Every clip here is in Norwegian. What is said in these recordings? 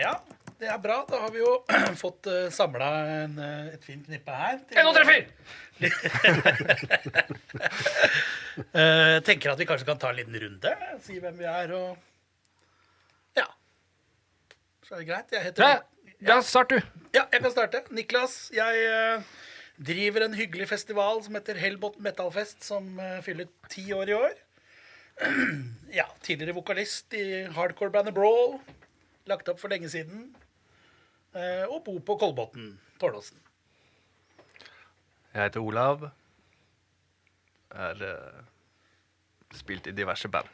Ja, det bra. Da har vi jo fått samlet et fint knippe her. 1, 2, 3, 4! Tenker at vi kanskje kan ta en liten runde. Si hvem vi er og... Ja. Så det greit. Jeg heter... Ja, start du. Ja, jeg kan starte. Niklas, jeg driver en hyggelig festival som heter Hellbotn Metalfest, som fyller 10 år i år. Ja, tidligere vokalist i hardcore-bandet Brawl. Lagt opp for lenge siden. Og bor på Kolbotn, Tårnåsen. Jeg heter Olav. Spilt i diverse band.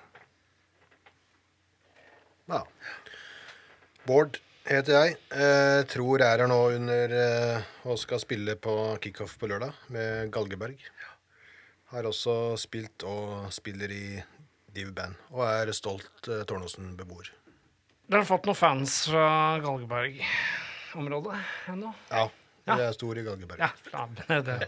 Ja. Bård heter jeg. Tror jeg er her nå under og skal spille på kickoff på lørdag med Galgeberg. Har også spilt og spiller i Div-band. Og er stolt Tårnåsen-beboer. Dere har fått noen fans fra Galgeberg-området ennå? Ja, jeg er stor i Galgeberg. Ja, det.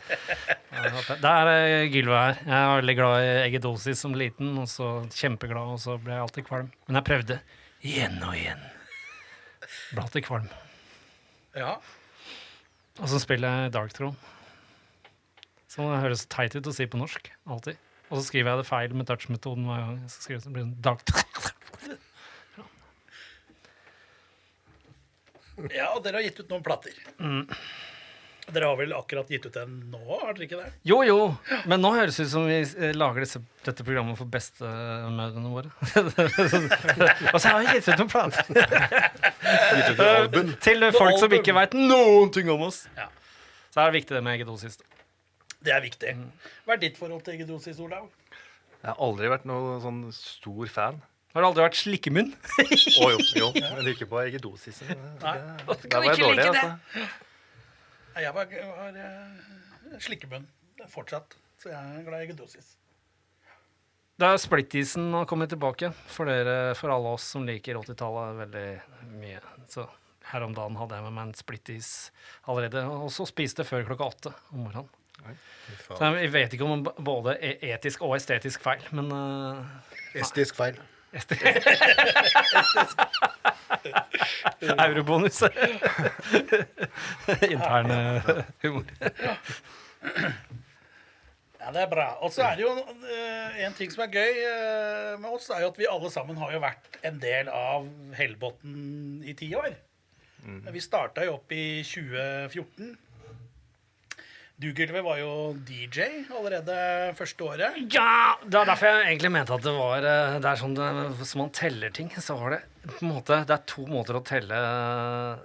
Der er Gylve her. Jeg er veldig glad i eggedosis som liten, og så kjempeglad, og så ble jeg alltid kvalm. Men jeg prøvde igjen og igjen. Ble alltid kvalm. Ja. Og så spiller jeg Dark Throne. Så det høres teit ut å si på norsk, alltid. Og så skriver jeg det feil med touch-metoden hver gang. Så skriver jeg det blir en Dark Throne. Ja, og dere har gitt ut noen platter. Dere har vel akkurat gitt ut en nå, har dere ikke det? Jo, men nå høres det ut som vi lager dette programmet for bestemødrene våre. Og så har vi gitt ut noen plater. Gitt ut et album. Til folk som ikke vet noen ting om oss. Ja. Så er det viktig det med eggedosis. Det er viktig. Hva er ditt forhold til eggedosis, Olav? Jeg har aldri vært noen sånn stor fan. Har du aldri vært slikkemunn? Jo. Jeg liker på eggedosisen. Nei. Der var jeg dårlig, altså. Nei, jeg var slikkemunn fortsatt, så jeg er glad i eggedosis. Da splittisen har kommet tilbake for alle oss som liker 80-tallet veldig mye. Så her om dagen hadde jeg med meg en splittis allerede, og så spiste før 8:00 om morgenen. Så jeg vet ikke om både etisk og estetisk feil, men... Estisk feil. Eurobonus. Interne humor. Ja, det er bra. Og så er det jo en ting som er gøy med oss, er jo at vi alle sammen har jo vært en del av Hellbotn i 10 år. Vi startet jo opp i 2014. Du, Gylve, var jo DJ allerede første året. Ja, det var derfor jeg egentlig mente at det var det er sånn som man teller ting, så var det på en måte, det er 2 måter å telle,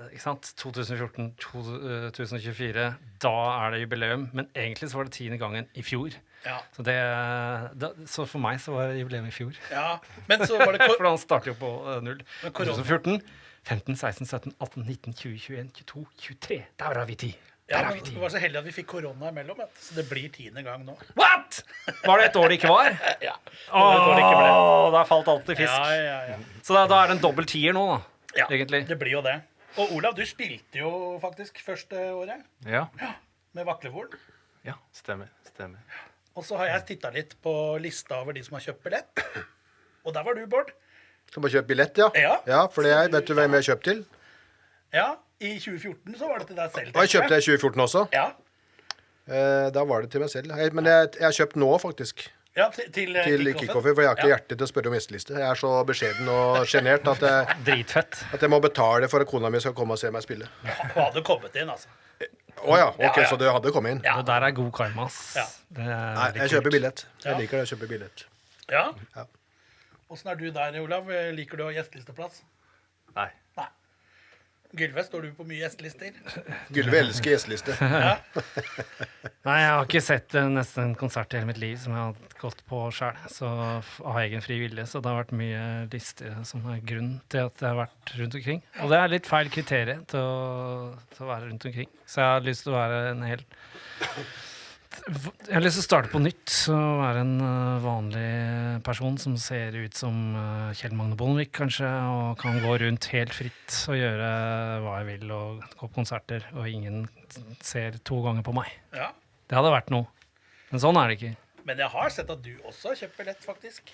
ikke sant? 2014, 2024, da er det jubileum, men egentlig så var det 10. gangen i fjor. Ja. Så for meg så var det jubileum i fjor. Ja, men så var det... For han starter jo på 0. Men korona- 2014, 15, 16, 17, 18, 19, 20, 21, 22, 23. Der har vi 10. Ja, men vi var så heldige at vi fikk korona imellom, så det blir 10. gang nå. What? Var det et år det ikke var? Ja. Der falt alt i fisk. Ja. Så da er det en dobbelt tier nå, da, Ja, egentlig. det blir jo det. Og Olav, du spilte jo faktisk første året Ja, med Vaklevolen. ja, stemmer. Og så har jeg tittet litt på lista over de som har kjøpt billett. Og der var du, Bård. Skal bare kjøpe billett, ja. Ja. For det vet du hvem jeg har kjøpt til? Ja, i 2014 så var det til deg selv. Og jeg kjøpte det i 2014 også. Ja, Da var det til meg selv. Men jeg har kjøpt nå, faktisk. ja til Kickoffen, for jeg har ikke hjerte til å spørre om gjesteliste. Jeg er så beskjeden og genert at Dritfett. jeg må betale for at kona mi skal komme og se meg spille. Hun hadde kommet inn, altså. Åja, ok, Ja. så det hadde kommet inn. Ja. Det der er god karma, ass. Ja. Det er Nei, veldig jeg kjøper kult. billett. Ja. Jeg liker det å kjøpe billett. Ja. Ja. Hvordan er du der, Olav? Liker du å ha gjestelisteplass? Nei. Nei. Gylve, står du på mye gjestelister? Gylve elsker gjesteliste. Ja. Nei, jeg har ikke sett nesten en konsert i hele mitt liv som jeg har gått på selv, så av egen fri vilje, så det har vært mye lister som er grunn til at jeg har vært rundt omkring. Og det er litt feil kriterier til å være rundt omkring. Så jeg har lyst til å være en helt... Jeg har lyst til å starte på nytt og være en vanlig person som ser ut som Kjell Magne Bondevik kanskje, og kan gå rundt helt fritt og gjøre hva jeg vil og gå på konserter, og ingen ser 2 ganger på meg. Ja. Det hadde vært noe. Men sånn er det ikke. Men jeg har sett at du også har kjøpt billett, faktisk.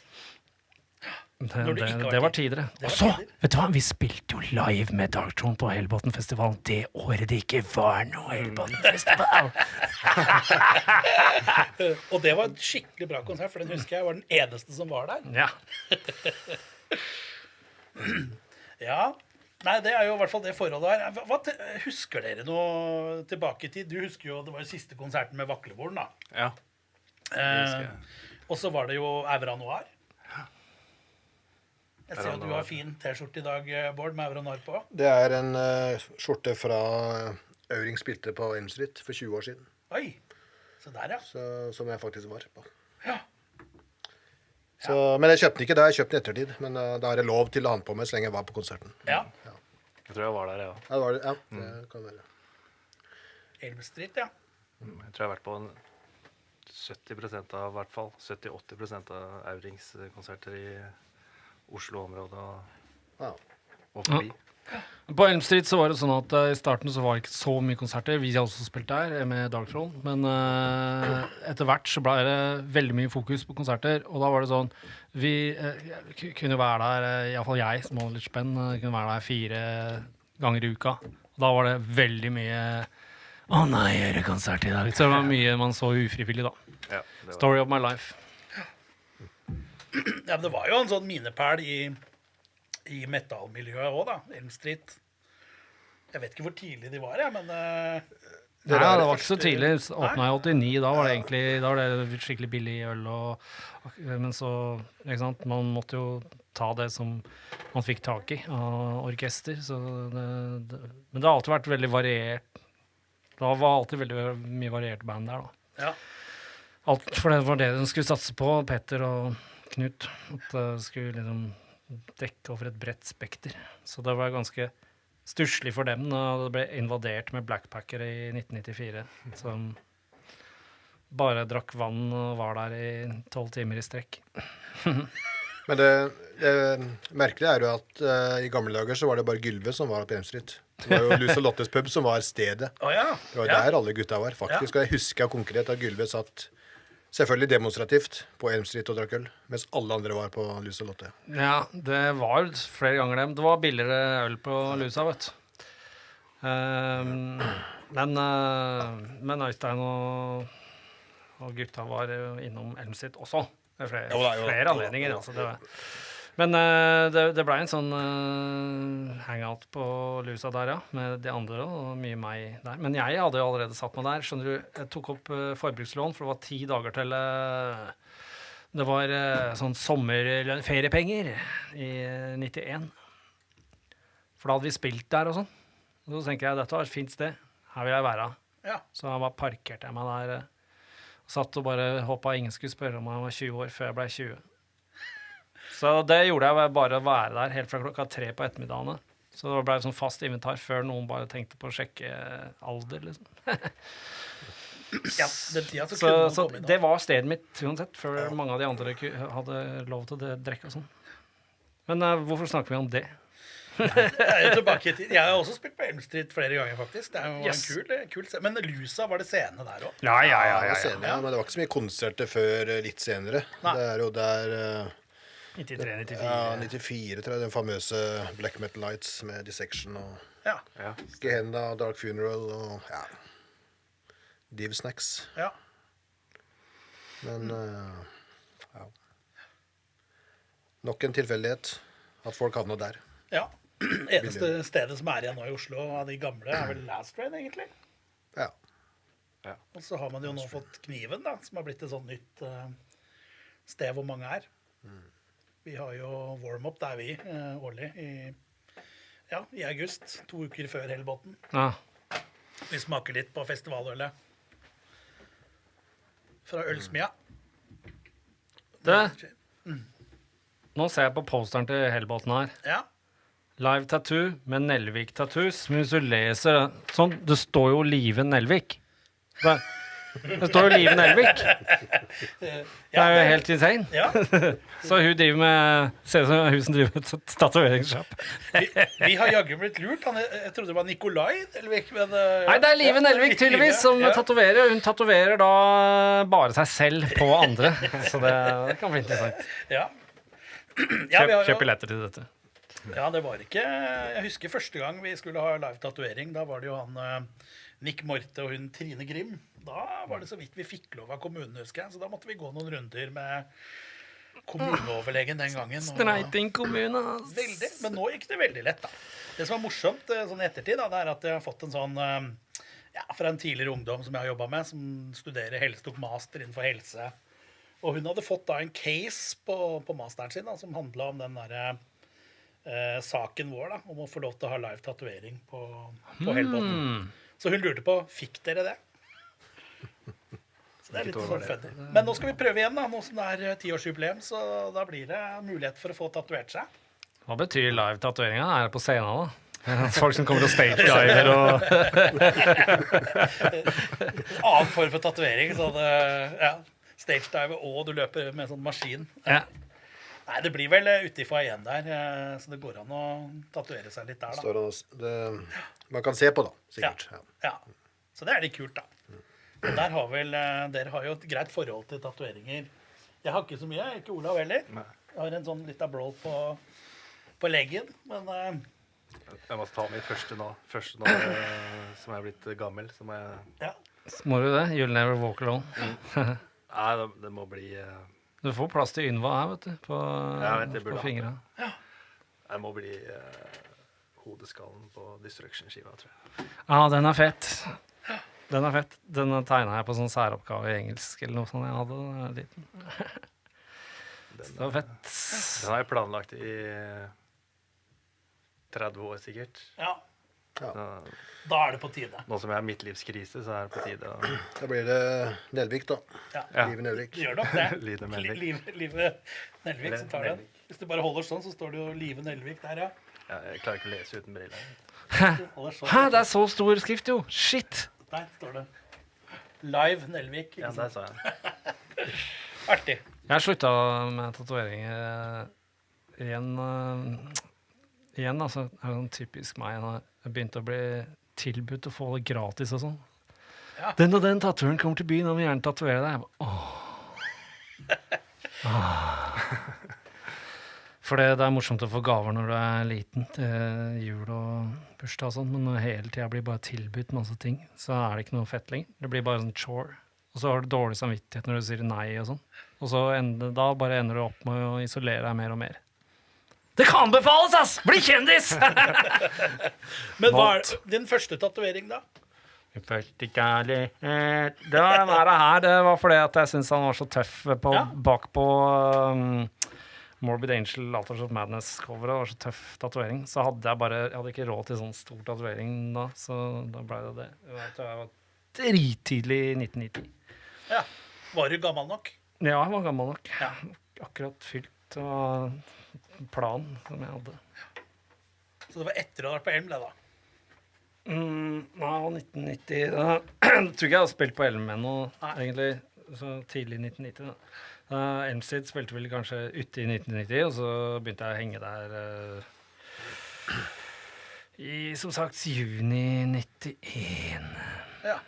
Når du ikke var Det var tid. tidligere. Det var Og så, tider. vet du hva, vi spilte jo live med Darkthrone på Hellbotn-festivalen det året det ikke var noe Hellbotn-festival. Og det var en skikkelig bra konsert, for den husker jeg var den eneste som var der. Ja. Ja, nei, det er jo i hvert fall det forholdet her. Husker dere noe tilbake i tid? Du husker jo, det var jo siste konserten med Vaklevoren da. Ja. husker jeg. Og så var det jo Aura Noir. Jeg ser Aura at du Noir. har fin t-skjorte i dag, Bård, med Aura Noir på. Det er en skjorte fra Auring spilte på Elm Street for 20 år siden. Oi, så der ja. Som jeg faktisk var på. Ja. Så, men jeg kjøpte den ikke da, jeg kjøpte den i ettertid. Men da har jeg lov til å ha den på meg så lenge jeg var på konserten. Ja, Jeg tror jeg var der, ja. Ja, det var det. Ja, det kan være. Elm Street, ja. Jeg tror jeg har vært på 70% av, i hvert fall 70-80% av Aurings konserter i Oslo-området Ja. og forbi. På Elm Street så var det sånn at i starten så var det ikke så mye konserter. Vi har også spilt der med Darkthrone. Men etter hvert så ble det veldig mye fokus på konserter. Og da var det sånn vi kunne være der, iallfall jeg som var litt spenn, kunne være der 4 ganger i uka. Og da var det veldig mye å nei, gjør det konsert i dag. Så det var mye man så ufrivillig da. Ja, det var. Story of my life. Ja, men det var jo en sånn minepæl i metallmiljøet også da, Elm Street. Jeg vet ikke hvor tidlig de var, jeg, men Nei, det var ikke så tidlig. Åpna i 89, da var det egentlig da var det skikkelig billig øl. Men så, ikke sant, man måtte jo ta det som man fikk tak i av orkester. Så men det har alltid vært veldig variert. Det var alltid veldig mye variert band der da. ja. For det var det de skulle satse på, Petter og Knut. At det skulle liksom dekke over et bredt spekter. Så det var ganske stusslig for dem da det ble invadert med Blackpacker i 1994, som bare drakk vann og var der i 12 timer i strekk. Men det merkelige er jo at i gamle dager så var det bare Gylve som var på Elm Street. Det var jo Lus og Lottes pub som var stedet. Å ja. Det var der alle gutta var, faktisk. Og jeg husker konkret at Gylve satt selvfølgelig demonstrativt på Elm Street og drakk øl, mens alle andre var på Lus og Lotte. Ja, det var flere ganger det. Det var billigere øl på Lusa, vet du. Men Øystein og gutta var innom Elm Street også. Det er flere anledninger. Altså, men det ble en sånn hangout på Lusa der, ja, med de andre og mye meg der. Men jeg hadde jo allerede satt meg der. Skjønner du, jeg tok opp forbrukslån, for det var 10 dager til det var sånn sommerferiepenger i 91. For da hadde vi spilt der og sånn. Og så tenker jeg, dette var et fint sted. Her vil jeg være. Ja. Så jeg bare parkerte jeg meg der. Satt og bare håpet ingen skulle spørre om jeg var 20 år før jeg ble 20. Så det gjorde jeg bare å være der helt fra klokka 3 på ettermiddagene. Så det ble sånn fast inventar før noen bare tenkte på å sjekke alder, liksom. Ja, den tida så kunne man Så komme inn. det var stedet mitt uansett, før mange av de andre hadde lov til å drikke og sånn. Men hvorfor snakker vi om det? Jeg er jo tilbake i tid. Jeg har også spilt på Elm Street flere ganger, faktisk. Det er jo Yes. en kul scene. Men Lusa, var det scene der også? Ja. Det var senere, men det var ikke så mye konserter før litt senere. Nei. Det er jo der 93-94. ja, 94, tror jeg, den famøse Black Metal Lights med Dissection og Ja, Ja. Gehenna, Dark Funeral og ja, Div Snacks. ja. Men ja. Nok en tilfeldighet at folk havna der. Ja. Eneste stedet som er igjen nå i Oslo av de gamle er vel Last Train, egentlig. Ja. Og så har man jo nå fått Kniven, da, som har blitt et sånn nytt sted hvor mange er. Vi har jo warm-up der vi, årlig, i august. 2 uker før Hellbotn. Ja. Vi smaker litt på festivalølet. Fra Ølsmia. Nå ser jeg på posteren til Hellbotn her. Ja. Live tattoo med Nelvik tattoos. Men hvis du leser det sånn, det står jo Live Nelvik. Det står jo Live Nelvik. Det er jo helt insane. Ja. Så hun driver med, ser ut som hun som driver med tatoveringssjapp. Vi har jaggu blitt lurt. Jeg trodde det var Nikolai Nelvik, men Nei, det er Live Nelvik tydeligvis som ja. tatoverer. Hun tatoverer da bare seg selv på andre. Så det kan bli interessant. Ja. Ja, vi har Kjøp jo, billetter til dette. ja, det var ikke Jeg husker første gang vi skulle ha live tatovering. Da var det jo han Nick Morte og hun Trine Grim. Da var det så vidt vi fikk lov av kommunen, husker jeg. Så da måtte vi gå noen runder med kommuneoverlegen den gangen. Streiting kommune, ass. Veldig, men nå gikk det veldig lett, da. Det som er morsomt sånn i ettertid, da, det er at jeg har fått en sånn fra en tidligere ungdom som jeg har jobbet med, som studerer helse, tok master innenfor helse. Og hun hadde fått da en case på masteren sin da, som handlet om den der saken vår da, om å få lov til å ha live tatovering på Hellbotn. Så hun lurte på, fikk dere det? Så det er litt sånn funny. Men nå skal vi prøve igjen da, nå som det er 10-årsjubileum, så da blir det mulighet for å få tatovert seg. Hva betyr live tatoveringa? Er det på scenen da? Folk som kommer og stage-diver og Annen form for tatovering, så det, stage-diver og du løper med en sånn maskin. Ja. Nei, det blir vel ute i foajeen der, så det går an å tatovere seg litt der da. Står det, man kan se på da, sikkert. Ja. Ja, så det er litt kult da. Og der har vel, dere har jo et greit forhold til tatoveringer. Jeg har ikke så mye, ikke Olav heller. Jeg har en sånn litt av blå på leggen, men... Jeg må ta mitt første nå som er blitt gammel. Som jeg... Ja. Så må du det? You'll never walk alone. Nei, det må bli... Du får plass til Ynva her, vet du, på det burde fingrene. Det må bli hodeskallen på Destruction-skiva, tror jeg. Ja, den er fett. Den er fett. Den tegnet jeg på sånn særoppgave i engelsk eller noe sånt jeg hadde da jeg var liten. Det var fett. Den har jeg planlagt i 30 år sikkert. Ja, Så, da er det på tide. nå som jeg har midtlivskrise, så er det på tide å... Da blir det Nelvik da. Ja. Live Nelvik. Det gjør nok det. Live Nelvik. Live Nelvik som tar den. Hvis du bare holder sånn, så står det jo Live Nelvik der, ja. Jeg klarer ikke å lese uten briller. Du holder sånn. Hæ, det er så stor skrift jo! Shit! Der står det. Live Nelvik. Ikke Ja, der sa jeg den. Artig. Jeg slutta med tatoveringer igjen, altså, det er sånn typisk meg når jeg begynte å bli tilbudt å få det gratis og sånn. Ja. Den og den tatoeren kommer til byen og vil gjerne tatovere deg. Jeg bare, For det er morsomt å få gaver når du er liten, til jul og bursdag og sånn, men når hele tiden blir bare tilbudt masse ting, så er det ikke noe fett lenger. Det blir bare sånn chore. Og så har du dårlig samvittighet når du sier nei og sånn. Og så ender du opp med å isolere deg mer og mer. Det kan befales, ass! Bli kjendis! Men hva er din første tatovering da? Første kjærlighet. Det var den her. Det var fordi at jeg syntes han var så tøff bak på Morbid Angel, Altars of Madness-coveret. Det var så tøff tatovering. Så jeg hadde ikke råd til sånn stor tatovering da, så da ble det det. Jeg tror jeg var drittidlig i 1990. Ja. Var du gammel nok? Ja, jeg var gammel nok. Ja. Akkurat fylt og plan som jeg hadde. Så det var etter å ha vært på Elm, det da? Nei, 1990 da tror ikke jeg har spilt på Elm ennå, egentlig, så tidlig 1990 da. Elmstead spilte vel kanskje ute i 1990, og så begynte jeg å henge der i, som sagt, juni 91. Ja.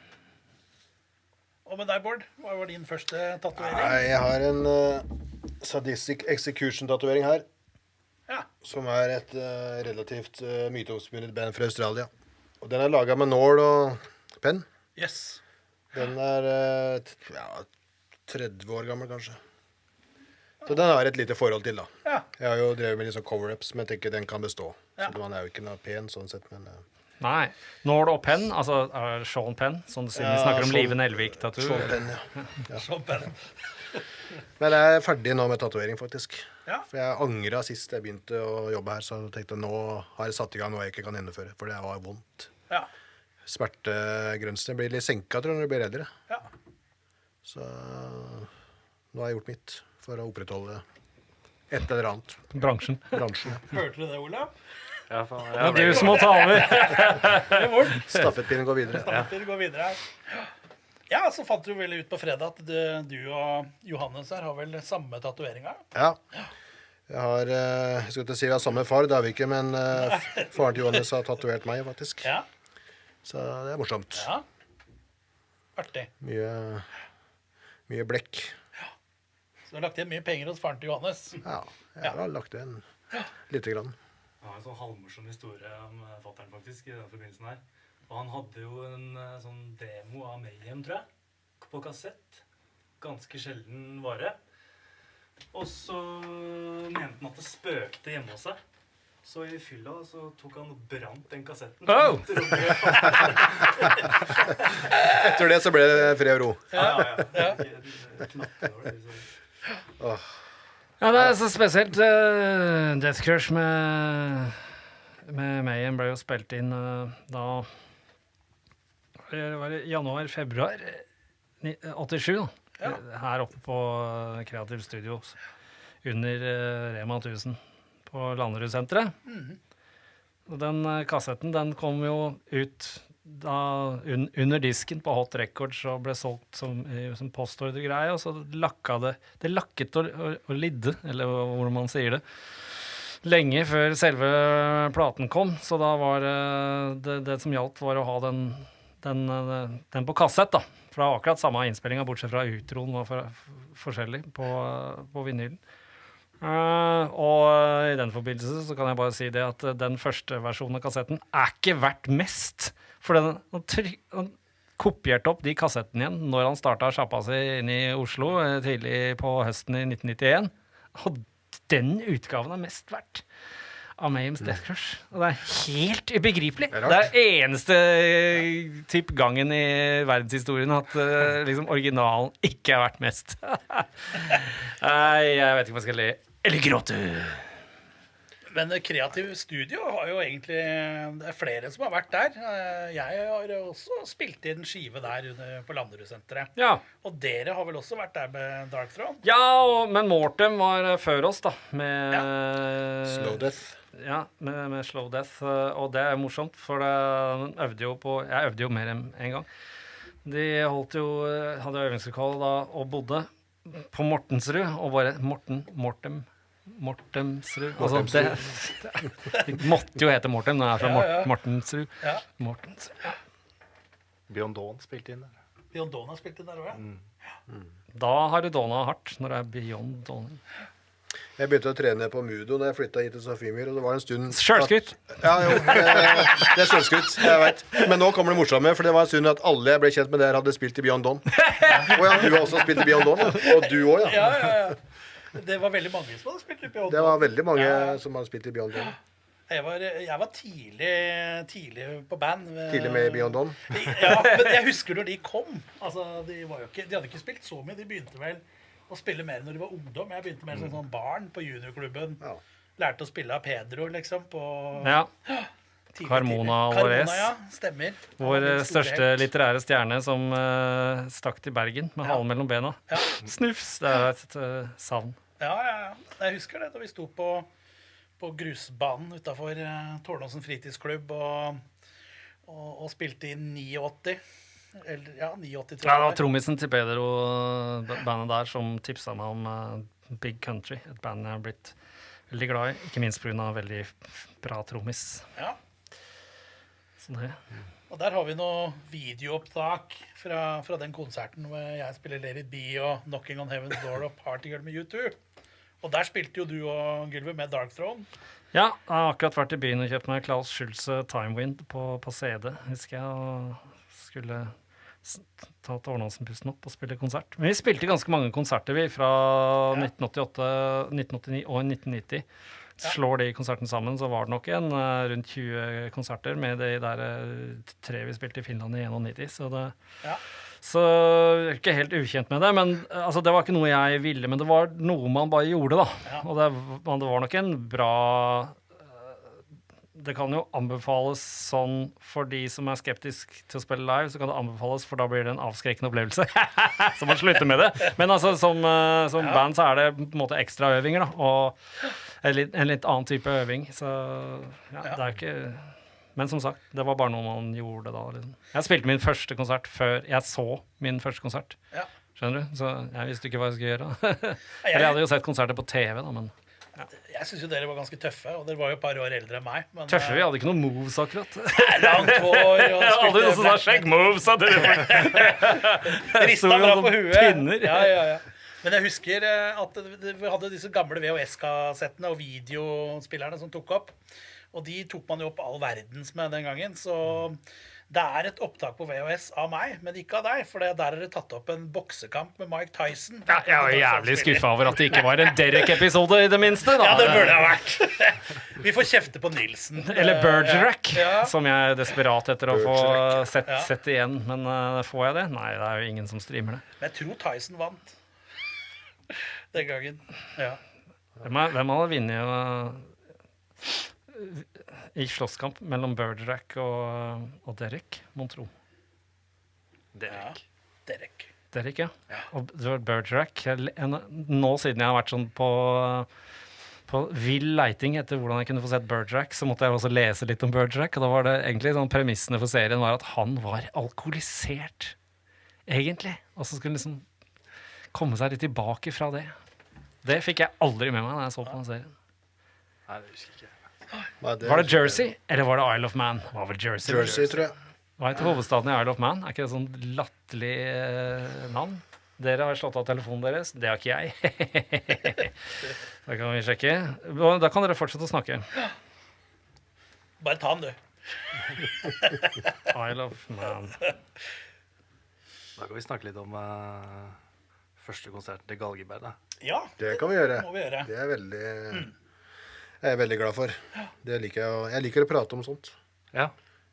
Og med deg, Bård, hva var din første tatovering? Nei, jeg har en Sadistic Execution-tatovering her, Ja. som er et relativt myteomspunnet band fra Australia. Og den er laget med nål og penn. Yes. Den er 30 år gammel, kanskje. Så den har et lite forhold til, da. Ja. Jeg har jo drevet med litt sånn cover-ups, men jeg tenker den kan bestå. Ja. Så man er jo ikke noe pen sånn sett, men... Nei, nål og penn, altså Sean Penn, som du sier, vi snakker om Live Nelvik-tattoo. Sean Penn, ja. Sånn penn. Men jeg er ferdig nå med tatovering, faktisk. Ja. For jeg angret sist jeg begynte å jobbe her, så jeg tenkte nå har jeg satt i gang noe jeg ikke kan gjennomføre, for det var vondt. Ja. Smertegrensene blir litt senket, tror jeg, når du blir eldre. Ja. Så nå har jeg gjort mitt for å opprettholde et eller annet. Bransjen. Bransjen. Hørte du det, Olav? Ja, faen. Det er du som må ta over. Stafettpinnen går videre. Stamper går videre her. Ja, så fant du vel ut på fredag at du og Johannes her har vel samme tatoveringer. Ja. Jeg har, jeg skal ikke si vi har samme far, det har vi ikke, men faren til Johannes har tatovert meg, faktisk. Ja. Så det er morsomt. Ja. Artig. Mye blekk. Så du har lagt igjen mye penger hos faren til Johannes. Ja. Jeg har lagt det en lite grann. Jeg har en sånn halvmorsom historie om fatteren faktisk i den forbindelsen her. Og han hadde jo en sånn demo av Mayhem, tror jeg, på kassett. Ganske sjelden vare. Og så mente han at det spøkte hjemme hos seg. Så i fylla så tok han og brant den kassetten. Oh! Etter det så ble det fred og ro. Ja. Ja, det er så spesielt. Death Crush med Mayhem ble jo spilt inn da var det januar-februar 87 da. Her oppe på Kreativ Studio under Rema 1000 på Landerud-senteret. Og den kassetten, den kom jo ut da under disken på Hot Records og ble solgt som postordregreie, og så det lakket og lidde, eller hvordan man sier det, lenge før selve platen kom, så da var det som gjaldt var å ha den på kassett da, for det var akkurat samme innspillinga, bortsett fra utroen var forskjellig på vinylen. Og i den forbindelse så kan jeg bare si det at den første versjonen av kassetten er ikke verdt mest, for han kopierte opp de kassettene igjen når han startet sjappa si inn i Oslo tidlig på høsten i 1991, og den utgaven er mest verdt av Mayhems Death Crush. Og det er helt ubegripelig. Det er eneste typ gangen i verdenshistorien at liksom originalen ikke er verdt mest. Nei, jeg vet ikke hva jeg skal le. Eller gråte. Men Kreativ Studio har jo egentlig, det er flere som har vært der. Jeg har også spilt inn skive der på Landerud-senteret. Ja. Og dere har vel også vært der med Dark Throne? Ja, men Mortem var før oss da, med Slow Death. Ja, med Slow Death, og det er morsomt, for jeg øvde jo mer enn en gang. De hadde øvingslokale da, og bodde på Mortensrud, og bare Mortemsrud. Altså, det måtte jo hete Mortem når jeg er fra Mortensrud. Ja. Beyond Dawn spilte inn der. Beyond Dawn har spilt inn der også, ja. Da har du Donna hardt, når det er Beyond Dawn. Jeg begynte å trene på Mudo når jeg flyttet hit til Sofiemyr, og det var en stund... Selvskrytt! Ja, jo, det er selvskrytt, jeg vet. Men nå kommer det morsomme, for det var en stund at alle jeg ble kjent med der hadde spilt i Beyond Dawn. Og ja, du har også spilt i Beyond Dawn, ja. Og du også, ja. Ja. Det var veldig mange som hadde spilt i Beyond Dawn. Det var veldig mange som hadde spilt i Beyond Dawn. Jeg var tidlig på band. Tidlig med Beyond Dawn. Ja, men jeg husker når de kom. Altså, de hadde ikke spilt så mye. De begynte vel å spille mer når de var ungdom. Jeg begynte mer som sånn barn på juniorklubben. Ja. Lærte å spille av Pedro, liksom, på... Ja. Carmona Alvarez. Carmona, ja. Stemmer. Vår største litterære stjerne som stakk til Bergen med halen mellom bena. Ja. Snufs, det er et savn. Ja. Jeg husker det, da vi sto på grusbanen utenfor Tårnåsen fritidsklubb og spilte i 89. Eller, 89 tror jeg. Ja, det var trommisen til Pedro, bandet der, som tipset meg om Big Country, et band jeg har blitt veldig glad i, ikke minst på grunn av veldig bra trommis. Ja. Så det. Og der har vi noe videoopptak fra den konserten hvor jeg spiller Let It Be og Knocking on Heaven's Door og Party Girl med U2. Og der spilte jo du og Gylve med Dark Throne. Ja, jeg har akkurat vært i byen og kjøpt meg Klaus Schulze Time Wind på CD, husker jeg, og skulle ta Tårnåsen-pusten opp og spille konsert. Men vi spilte ganske mange konserter fra 1988, 1989 og 1990. Slår de konserten sammen, så var det nok rundt 20 konserter med de der 3 vi spilte i Finland i 91. Så jeg er ikke helt ukjent med det, men altså, det var ikke noe jeg ville, men det var noe man bare gjorde da. Og det var nok en bra... Det kan jo anbefales sånn for de som er skeptisk til å spille live, så kan det anbefales, for da blir det en avskrekkende opplevelse. Så man slutter med det. Men altså, som band så er det på en måte ekstra øvinger, da, og en litt annen type øving. Så det er ikke... Men som sagt, det var bare noe man gjorde da. Liksom. Jeg spilte min første konsert før jeg så min første konsert. Skjønner du? Så jeg visste ikke hva jeg skulle gjøre. Eller jeg hadde jo sett konserter på TV da, men... Jeg synes jo dere var ganske tøffe, og dere var jo et par år eldre enn meg. Men, tøffe? Vi hadde ikke noen moves akkurat. Langt hår og spilte... Alle skjegg moves, hadde dere. Rista bra på huet. Pinner. Ja. Men jeg husker at vi hadde disse gamle VHS-kassettene og videospillerne som tok opp. Og de tok man jo opp all verdens med den gangen. Så det er et opptak på VHS av meg, men ikke av deg. For der er det tatt opp en boksekamp med Mike Tyson. Ja, jeg var jævlig skuffa over at det ikke var en Derek-episode, i det minste. Da. Ja, det burde ha vært. Vi får kjefte på Nilsen. Eller Bergerac, Ja. som jeg er desperat etter å få Ja. sett igjen. Men får jeg det? Nei, det er jo ingen som streamer det. Men jeg tror Tyson vant den gangen. Ja. Hvem hadde vunnet i slåsskamp mellom Bergerac og Derek, mon tro? Derek. Derek. Derek, ja. Og det var Bergerac. Nå siden jeg har vært sånn på vill leiting etter hvordan jeg kunne få sett Bergerac, så måtte jeg også lese litt om Bergerac. Og da var det egentlig sånn premissene for serien var at han var alkoholisert, egentlig. Og så skulle han liksom komme seg litt tilbake fra det. Det fikk jeg aldri med meg da jeg så på den serien. Nei, det husker jeg ikke. Nei, Var det Jersey, eller var det Isle of Man? Var vel Jersey? Jersey, tror jeg. Hva heter hovedstaden i Isle of Man? Er ikke det sånn latterlig navn? Dere har slått av telefonen deres. Det har ikke jeg. Da kan vi sjekke. Da kan dere fortsette å snakke. Bare ta den, du. Isle of Man. Da kan vi snakke litt om første konserten til Galgeberg, da. Ja, Det kan vi gjøre. må vi gjøre. Det er jeg er veldig glad for. Det liker jeg liker å prate om sånt. Ja.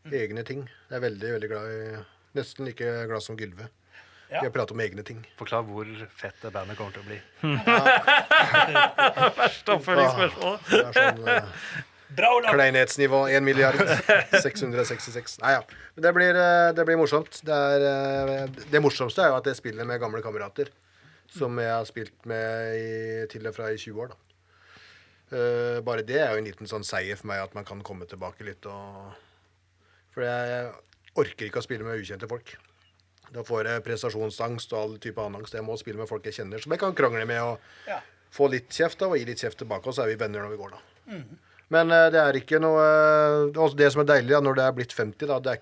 Egne ting. Jeg er veldig, veldig glad i nesten like glad som Gylve. Ja. Jeg prater om egne ting. Forklar hvor fett det bandet kommer til å bli. Verste oppfølgingsspørsmål. Det er sånn Bra, Olav. kleinhetsnivå. 1 milliard 666. Nei, ja. Men det blir morsomt. Det morsomste er jo at jeg spiller med gamle kamerater. Som jeg har spilt med til og fra i 20 år, da. Bare det er jo en liten sånn seier for meg, at man kan komme tilbake litt. For jeg orker ikke å spille med ukjente folk. Da får jeg prestasjonsangst og all type annen angst. Jeg må spille med folk jeg kjenner, som jeg kan krangle med og Ja. få litt kjeft av og gi litt kjeft tilbake, og så er vi venner når vi går, da. Men det er ikke noe også det som er deilig da, når det er blitt 50, da, det er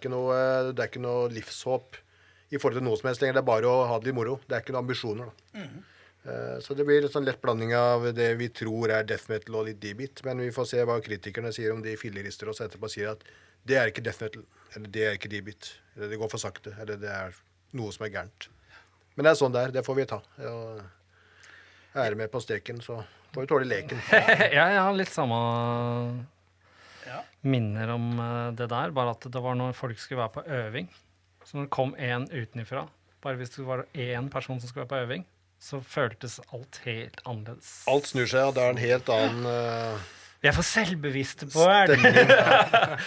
ikke noe livshåp i forhold til noe som helst lenger. Det er bare å ha det litt moro. Det er ikke noen ambisjoner, da. Så det blir en sånn lett blanding av det vi tror er death metal og litt D-beat. Men vi får se hva kritikerne sier, om de fillerister oss etterpå sier at det er ikke death metal, eller det er ikke D-beat, eller det går for sakte, eller det er noe som er gærent. Men det er sånn det er. Det får vi ta. Og er med på steken, så får vi tåle leken. Ja, jeg har litt samme Ja. minner om det der, bare at det var når folk skulle være på øving. Så når det kom en utenifra, bare hvis det var én person som skulle være på øving, så føltes alt helt annerledes. Alt snur seg, og det er en helt annen Vi er for selvbevisste på det. stemning.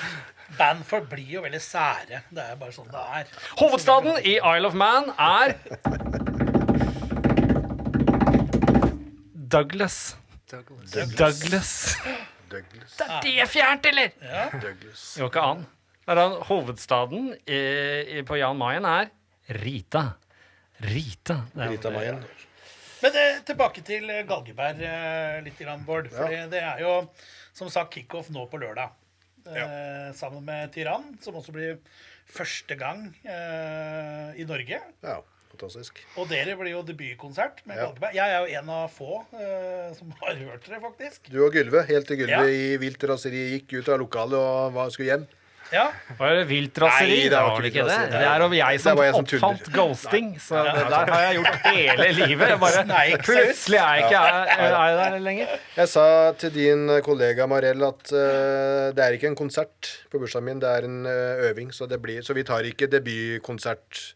Bandfolk blir jo veldig sære. Det er bare sånn det er. Hovedstaden i Isle of Man er Douglas. Douglas. Douglas. Det er det fjernt, eller? Douglas. Det går ikke an. Det er da hovedstaden på Jan Mayen er Rita. Rita. Det er- Rita Mayen. Men tilbake til Galgeberg litt, grann, Bård. For det er jo, som sagt, kickoff nå på lørdag. Sammen med Tyrann, som også blir første gang i Norge. Ja, fantastisk. Og dere blir jo debutkonsert med Ja. Galgeberg. Jeg er jo en av få som har hørt dere, faktisk. Du og Gylve, helt til Gylve Ja. i vilt raseri gikk ut av lokalet og skulle hjem. Ja, Var det viltraseri? Nei, det Det var var ikke det ikke det. viltraseri. Det er jo jeg som Det var jeg som tuller. oppfant ghosting, så det der har jeg gjort hele livet. Jeg bare, Sneik seg ut. plutselig er jeg ikke er der lenger. Jeg sa til din kollega Marell at det er ikke en konsert på bursdagen min, det er en øving. Så vi tar ikke debutkonsert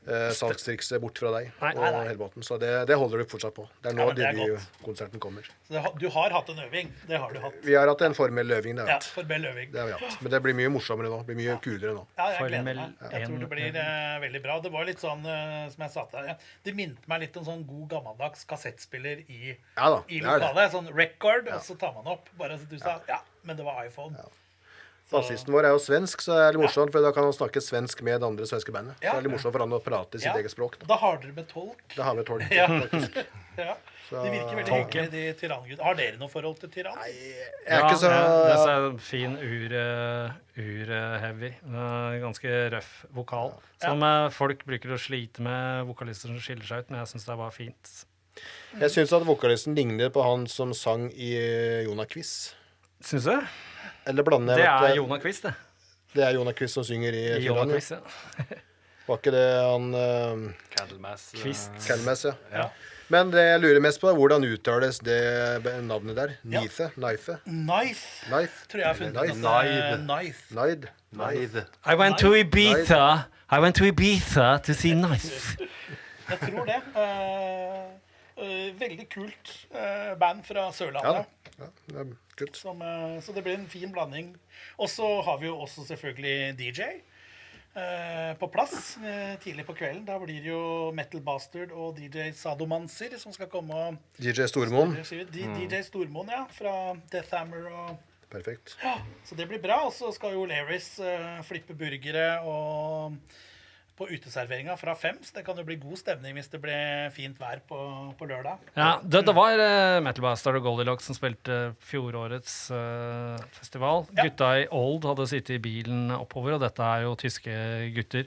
salgstrikset bort fra deg Nei. og Hellbotn. Så det holder du fortsatt på. Det er nå Ja, men det er godt. debutkonserten kommer. så du har hatt en øving. Det har du hatt. Vi har hatt en formell øving, det Ja, har vi hatt. formell øving. Det har vi hatt. Men det blir mye morsommere nå. Det blir mye kulere nå. Ja, jeg gleder Formell meg. Jeg tror det blir veldig bra. Det var litt sånn, som jeg sa til deg, det minte meg litt om sånn god gammeldags kassettspiller i Ja da, i det er det. lokalet. Sånn record, og så tar man opp. Bare så du sa ja, men det var iPhone. Bassisten vår er jo svensk, så det er litt morsomt, for da kan han snakke svensk med det andre svenske bandet. Så Ja. det er litt morsomt for han å prate sitt Ja. eget språk. Da. Da har dere med tolk. Det har vi tolk. Ja. faktisk. Ja. Så- De virker veldig hyggelige, de tyranngudene. Har dere noe forhold til tyrann? Jeg er ikke så det er fin ur-heavy. Ganske røff vokal. Som folk bruker å slite med vokalister som skiller seg ut, men jeg syns det er bare fint. Jeg synes at vokalisten ligner på han som sang i Jonah Quiz. Syns du? Eller blander Det jeg vet- Jonah Quist, det. Det er Jonah Quiz som synger i I Jonah Finland. Quist, ja. Var ikke det han Candlemass. Kvist. Kelmes, ja. Ja. Men det jeg lurer mest på, er hvordan uttales det navnet der? Ja. Neithe? Knife? Knife, tror jeg har funnet Knife. ut at det er Knife. Naid? Naid. I went to Ibiza to see Knife. Jeg tror det. Veldig kult band fra Sørlandet. Ja, det er kult. Så det blir en fin blanding. Og så har vi jo også selvfølgelig DJ på plass tidlig på kvelden. Da blir det jo Metal Bastard og DJ Sadomancer som skal komme og DJ Stormoen. DJ Stormoen, ja, fra Death Hammer og Perfekt. så det blir bra. Og så skal jo Larrys flippe burgere og på uteserveringa fra 5. Så det kan jo bli god stemning hvis det blir fint vær på lørdag. Ja, det var Metal Bastard og Goldilocks som spilte fjorårets festival. Ja. Gutta i Old hadde sittet i bilen oppover, og dette er jo tyske gutter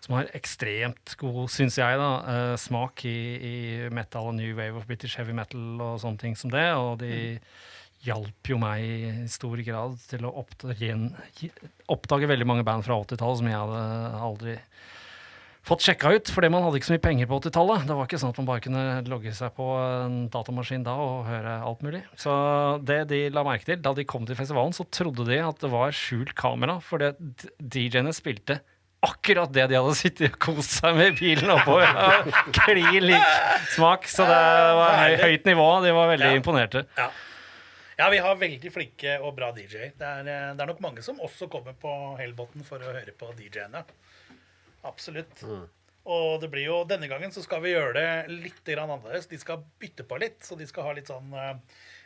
som har ekstremt god, synes jeg, da, smak i metal og new wave of British heavy metal og sånne ting som det. Og de hjalp jo meg i stor grad til å oppdage veldig mange band fra 80-tallet som jeg hadde aldri fått sjekka ut, fordi man hadde ikke så mye penger på 80-tallet. Det var ikke sånn at man bare kunne logge seg på en datamaskin da og høre alt mulig. Så det de la merke til, da de kom til festivalen, så trodde de at det var skjult kamera, fordi DJ-ene spilte akkurat det de hadde sittet og kost seg med i bilen oppover. Klin lik smak, så det var høyt nivå. De var veldig imponerte. Ja, vi har veldig flinke og bra DJ. Det er nok mange som også kommer på Hellbotn for å høre på DJ-ene. Absolutt. Og det blir jo, denne gangen så skal vi gjøre det litt grann annerledes. De skal bytte på litt, så de skal ha litt sånn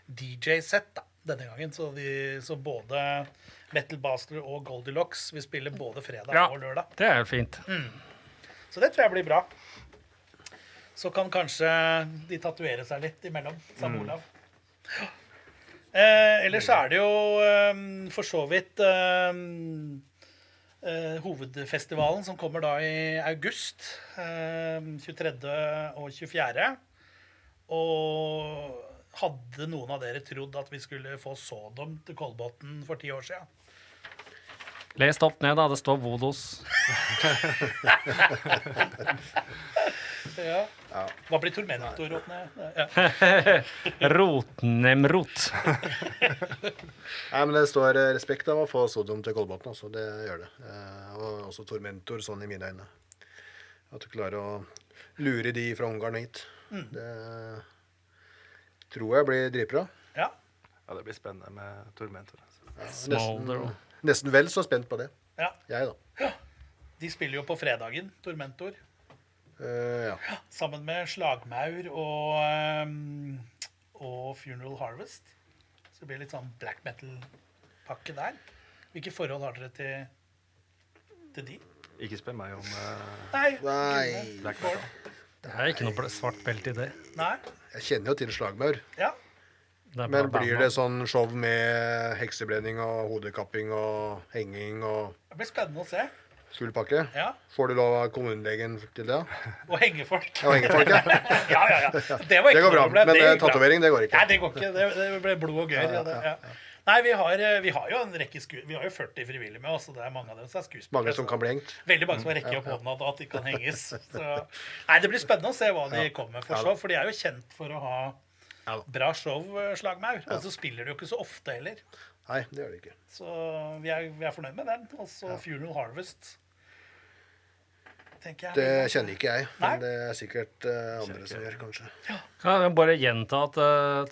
DJ-sett da, denne gangen. Så både Metal Bastard og Goldilocks vil spille både fredag og lørdag. Det er jo fint. Så det tror jeg blir bra. Så kan kanskje de tatuere seg litt imellom, sa Olav. Ellers er det jo for så vidt hovedfestivalen som kommer da i august, 23. og 24. Og hadde noen av dere trodd at vi skulle få Sodom til Kolbotn for 10 år siden? Les opp ned da, det står Vodos. Ja. Hva blir Tormentor opp ned? Ja. Rotnemrot. Nei, men det står respekt av å få Sodom til Kolbotn, altså. Det gjør det. Og også Tormentor, sånn i mine øyne. At du klarer å lure de fra Ungarn hit. Det tror jeg blir dritbra. Ja. Ja, det blir spennende med Tormentor. Altså. Smolder. Nesten vel så spent på det. Ja. Jeg da. De spiller jo på fredagen, Tormentor. Ja. Sammen med Slagmaur og Funeral Harvest. Så det blir litt sånn black metal-pakke der. Hvilke forhold har dere til de? Ikke spør meg om Nei. Black Metal. Det er ikke noe svart belte i det. Nei. Jeg kjenner jo til Slagmaur. Ja. Det er Men bare blir band, det sånn show med heksebrenning og hodekapping og henging og Det blir spennende å se. full pakke? Ja. Får du lov av kommunelegen til det? Og henge folk. Ja, henge folk, ja. Ja. Det var Det ikke går bra. noe problem. Men Det gikk bra. tatovering, det går ikke. Nei, det går ikke. Det ble blod og gørr. Ja. Nei, vi har jo en rekke vi har jo 40 frivillige med oss, og det er mange av dem som er skuespillere. Mange som kan bli hengt. Veldig mange som har rekket opp hånda at de kan henges. Så. Nei, det blir spennende å se hva de kommer med for show, for de er jo kjent for å ha bra show, Slagmaur. Og så spiller de jo ikke så ofte heller. Nei, det gjør det ikke. Så vi er fornøyd med den. Og så Funeral Harvest, tenker jeg. Det kjenner ikke jeg, Nei. men det er sikkert andre som gjør, kanskje. Kan jeg bare gjenta at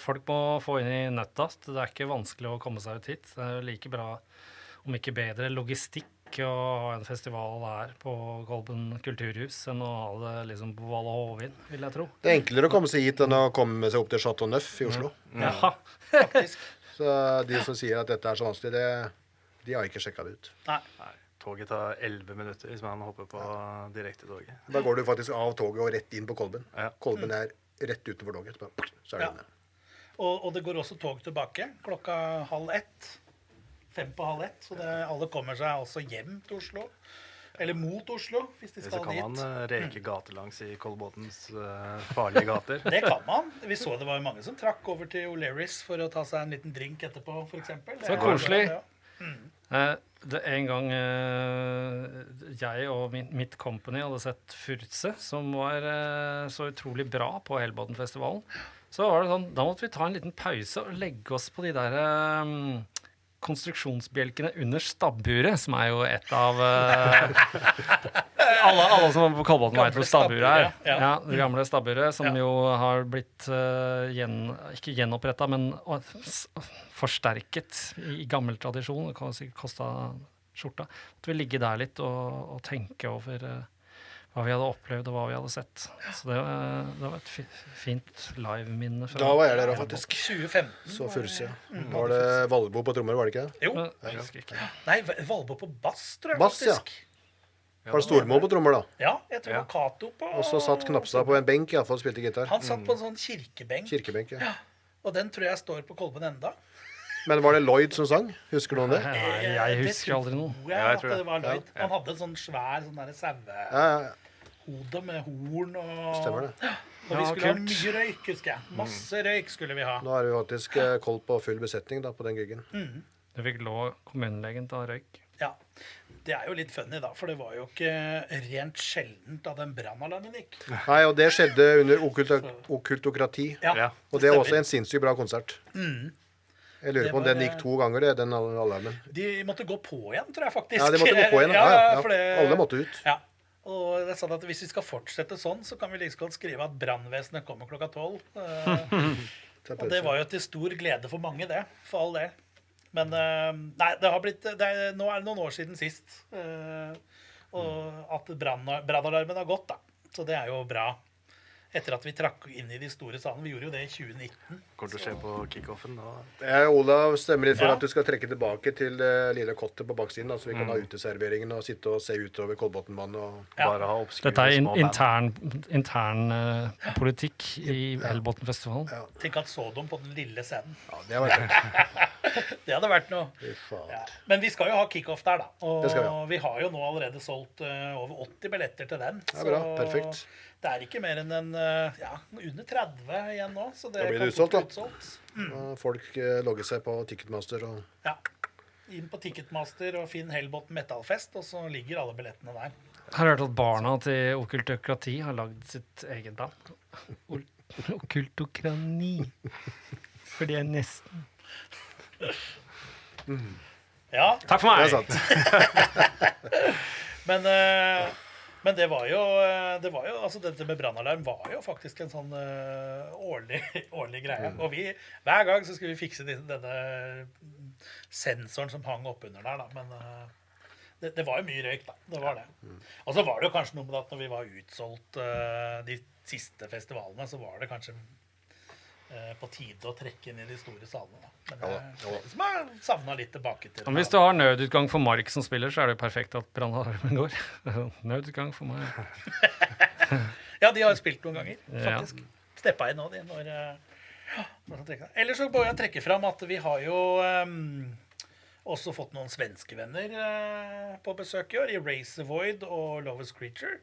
folk må få inn i nettet. Det er ikke vanskelig å komme seg ut hit. Det er jo like bra, om ikke bedre, logistikk å ha en festival her på Kolben kulturhus enn å ha det liksom på Valle Hovin, vil jeg tro. Det er enklere å komme seg hit enn å komme seg opp til Chateau Neuf i Oslo. Jaha. Faktisk. Så de som sier at dette er så vanskelig, de har ikke sjekket det ut. Nei. Nei, toget tar 11 minutter hvis man hopper på direktetoget. Da går du faktisk av toget og rett inn på Kolben. Ja. Kolben er rett utenfor toget. Så er det Ja. inne. Og det går også tog tilbake klokka 12:30. 1:30. Så alle kommer seg altså hjem til Oslo. Eller mot Oslo, hvis de Så skal kan dit. man reke gatelangs i Kolbotns farlige gater. Det kan man. Vi så det var mange som trakk over til O'Learys for å ta seg en liten drink etterpå, for eksempel. Så Det er koselig. bra, det, ja. Det en gang jeg og mitt company hadde sett Furtse, som var så utrolig bra på Hellbotn-festivalen, så var det sånn, da måtte vi ta en liten pause og legge oss på de der konstruksjonsbjelkene under stabburet, som er jo et av alle som var på Kolbotn vet hvor stabburet er. Ja. Ja, det gamle stabburet, som Ja. jo har blitt ikke gjenoppretta, men forsterket i gammel tradisjon. Det kan sikkert kosta skjorta. At vi ligger der litt og tenke over hva vi hadde opplevd og hva vi hadde sett. Så det var et fint live-minne. Da var jeg der også, faktisk. 2015. Så Furse, ja. Var det Valbo på trommer, var det ikke? Jo. Jeg husker ikke. Nei, Valbo på bass, tror jeg Bass, ja. faktisk. Var det Stormål på trommer, da? Ja, jeg tror det Ja. var Cato på Og så satt Knapstad på en benk, iallfall, og spilte gitar. Han satt på en sånn kirkebenk, Kirkebenk, ja. og den tror jeg står på Kolben enda. Men var det Lloyd som sang? Husker noen det? Nei, jeg husker aldri noe. Tror Ja, jeg at tror det. det var Lloyd. Ja. Han hadde en sånn svær sånn der sauehode Ja, ja, med horn og stemmer det. Og vi Ja, skulle ha kult. mye røyk, husker jeg. Masse røyk skulle vi ha. Nå er det jo faktisk koll på full besetning da, på den gigen. Du fikk lov kommunelegen til å røyke. Ja. Det er jo litt funny, da, for det var jo ikke rent sjeldent da den brannalarmen gikk. Nei, og det skjedde under okkultokrati. Ja, Ja. Og det er stemmer. også en sinnssykt bra konsert. Jeg lurer Det på om var, den gikk 2 ganger, det, den alarmen. De måtte gå på igjen, tror jeg faktisk. Ja, de måtte gå på igjen. Ja, ja, for ja. det- Alle måtte ut. Ja. Og det er sånn at hvis vi skal fortsette sånn, så kan vi like godt skrive at brannvesenet kommer klokka 12. Og det var jo til stor glede for mange, det. For all del. Men nei, det har blitt nå er det noen år siden sist. Og at brannalarmen har gått, da. Så det er jo bra. Etter at vi trakk inn i de store salene. Vi gjorde jo det i 2019. Kommer til å skje på kickoffen nå. Olav stemmer litt for Ja. at du skal trekke tilbake til det lille kottet på baksiden, da, så vi kan ha uteserveringen og sitte og se utover Kolbotnvannet. Og... Ja. Bare ha oppskruede Dette er små band. intern politikk i Hellbotn-festivalen. Ja. Tenk at Sodom på den lille scenen. Ja, det var det. Det hadde vært noe. Fy faen. Ja. Men vi skal jo ha kickoff der, da. Og Det skal vi ha. vi har jo nå allerede solgt over 80 billetter til den. Det er bra. Perfekt. Det er ikke mer enn under 30 igjen nå. Så det Da blir kan det fort utsolgt, bli utsolgt. Og folk logger seg på Ticketmaster og Ja. Inn på Ticketmaster og finn Hellbotn Metallfest, og så ligger alle billettene der. Har du hørt at barna til okkultokrati har lagd sitt eget band? Okkultokrani. For de er nesten. Ja, Takk for Det er meg! sant. men det var jo altså dette med brannalarm var jo faktisk en sånn årlig greie. Og hver gang så skulle vi fikse denne sensoren som hang oppunder der, da. Men det var jo mye røyk, da. Det var det. Og så var det jo kanskje noe med at når vi var utsolgt de siste festivalene, så var det kanskje på tide å trekke inn i de store salene, da. Men det er som har savna litt tilbake til det. Men hvis du har nødutgang for Mark som spiller, så er det jo perfekt at brannalarmen går. Nødutgang for meg. Ja, de har spilt noen ganger, Ja. faktisk. Steppa inn nå, de. Ellers så må jeg trekke fram at vi har jo også fått noen svenske venner på besøk i år, i Race Void og Lowest Creature.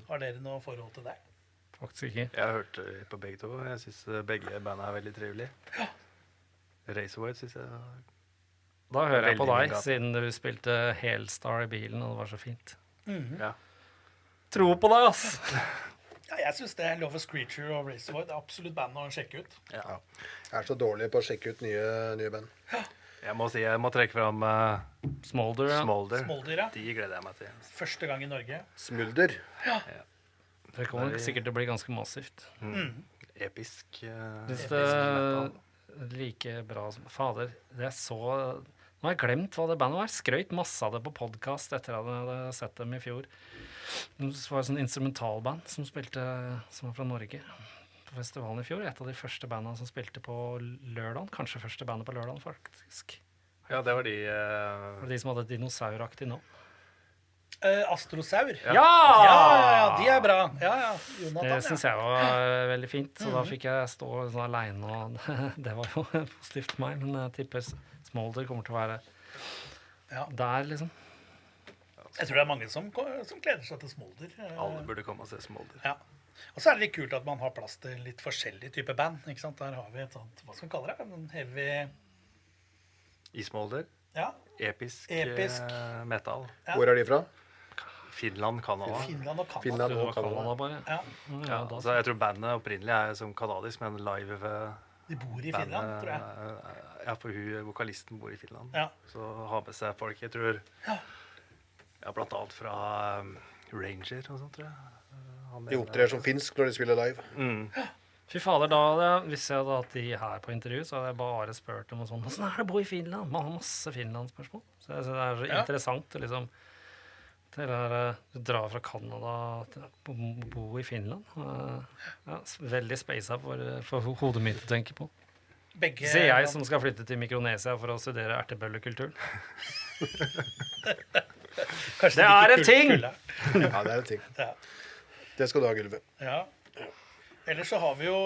Har dere noe forhold til det? Faktisk ikke. Jeg har hørt på begge to. Jeg syns begge bandene er veldig trivelige. Racerwide syns jeg Da hører jeg på Veldig deg, bra. siden du spilte Helstar i bilen, og det var så fint. Ja. Tro på deg, ass! Ja, jeg syns det. Lowest Creature og Race Void er absolutt band å sjekke ut. Jeg er så dårlig på å sjekke ut nye band. Jeg må si jeg må trekke fram Smolder, ja. Smolder. Smolder, ja. De gleder jeg meg til. Første gang i Norge. Smulder. Det kommer sikkert til å bli ganske massivt. Episk. Hvis Episk det metal. like bra som Fader, det er så Nå har jeg glemt hva det bandet var. Skrøyt masse av det på podkast etter at jeg hadde sett dem i fjor. Det var et sånn instrumentalband som var fra Norge. På festivalen i fjor. Et av de første bandene som spilte på lørdagen. Kanskje første bandet på lørdagen, faktisk. Ja, det var de Det var de som hadde dinosauraktig nå. Astrosaur. Ja! Ja, de er bra. Ja. Jonathan, Det syns jeg var veldig fint. Så da fikk jeg stå sånn aleine, og det var jo positivt for meg. Men jeg tipper Smolder kommer til å være Ja. der, liksom. Jeg tror det er mange som gleder seg til Smolder. Alle burde komme og se Smolder. Ja. Og så er det litt kult at man har plass til litt forskjellige typer band. Ikke sant? Der har vi et sånt, hva skal vi kalle det? En heavy... I Smolder. Ja, Episk, Episk. metal. Ja. Hvor er de fra? Finland, Canada. Finland og Canada. Finland Det og var Canada. Canada bare. Ja, Ja, altså, jeg tror bandet opprinnelig er som kanadisk, men live de bor i Finland, tror jeg. Ja, for vokalisten bor i Finland. Ja. Så har med seg folk, jeg tror, ja, blant annet fra Ranger og sånt, tror jeg. De opptrer som finsk når de spiller live. Fy fader, hvis jeg hadde hatt de her på intervju, så hadde jeg bare spurt om sånn, hvordan er det å bo i Finland? Man har masse Finland-spørsmål. Så jeg synes det er så interessant å liksom, det der, du drar fra Canada til å bo i Finland. Ja, veldig spacet for hodet mitt å tenke på. Begge Sier jeg som skal flytte til Mikronesia for å studere ertebøllekulturen. Kanskje Det er en ting! Kulle. Ja, det er en ting. Ja. Det skal du ha, Gylve. Ja. Ellers så har vi jo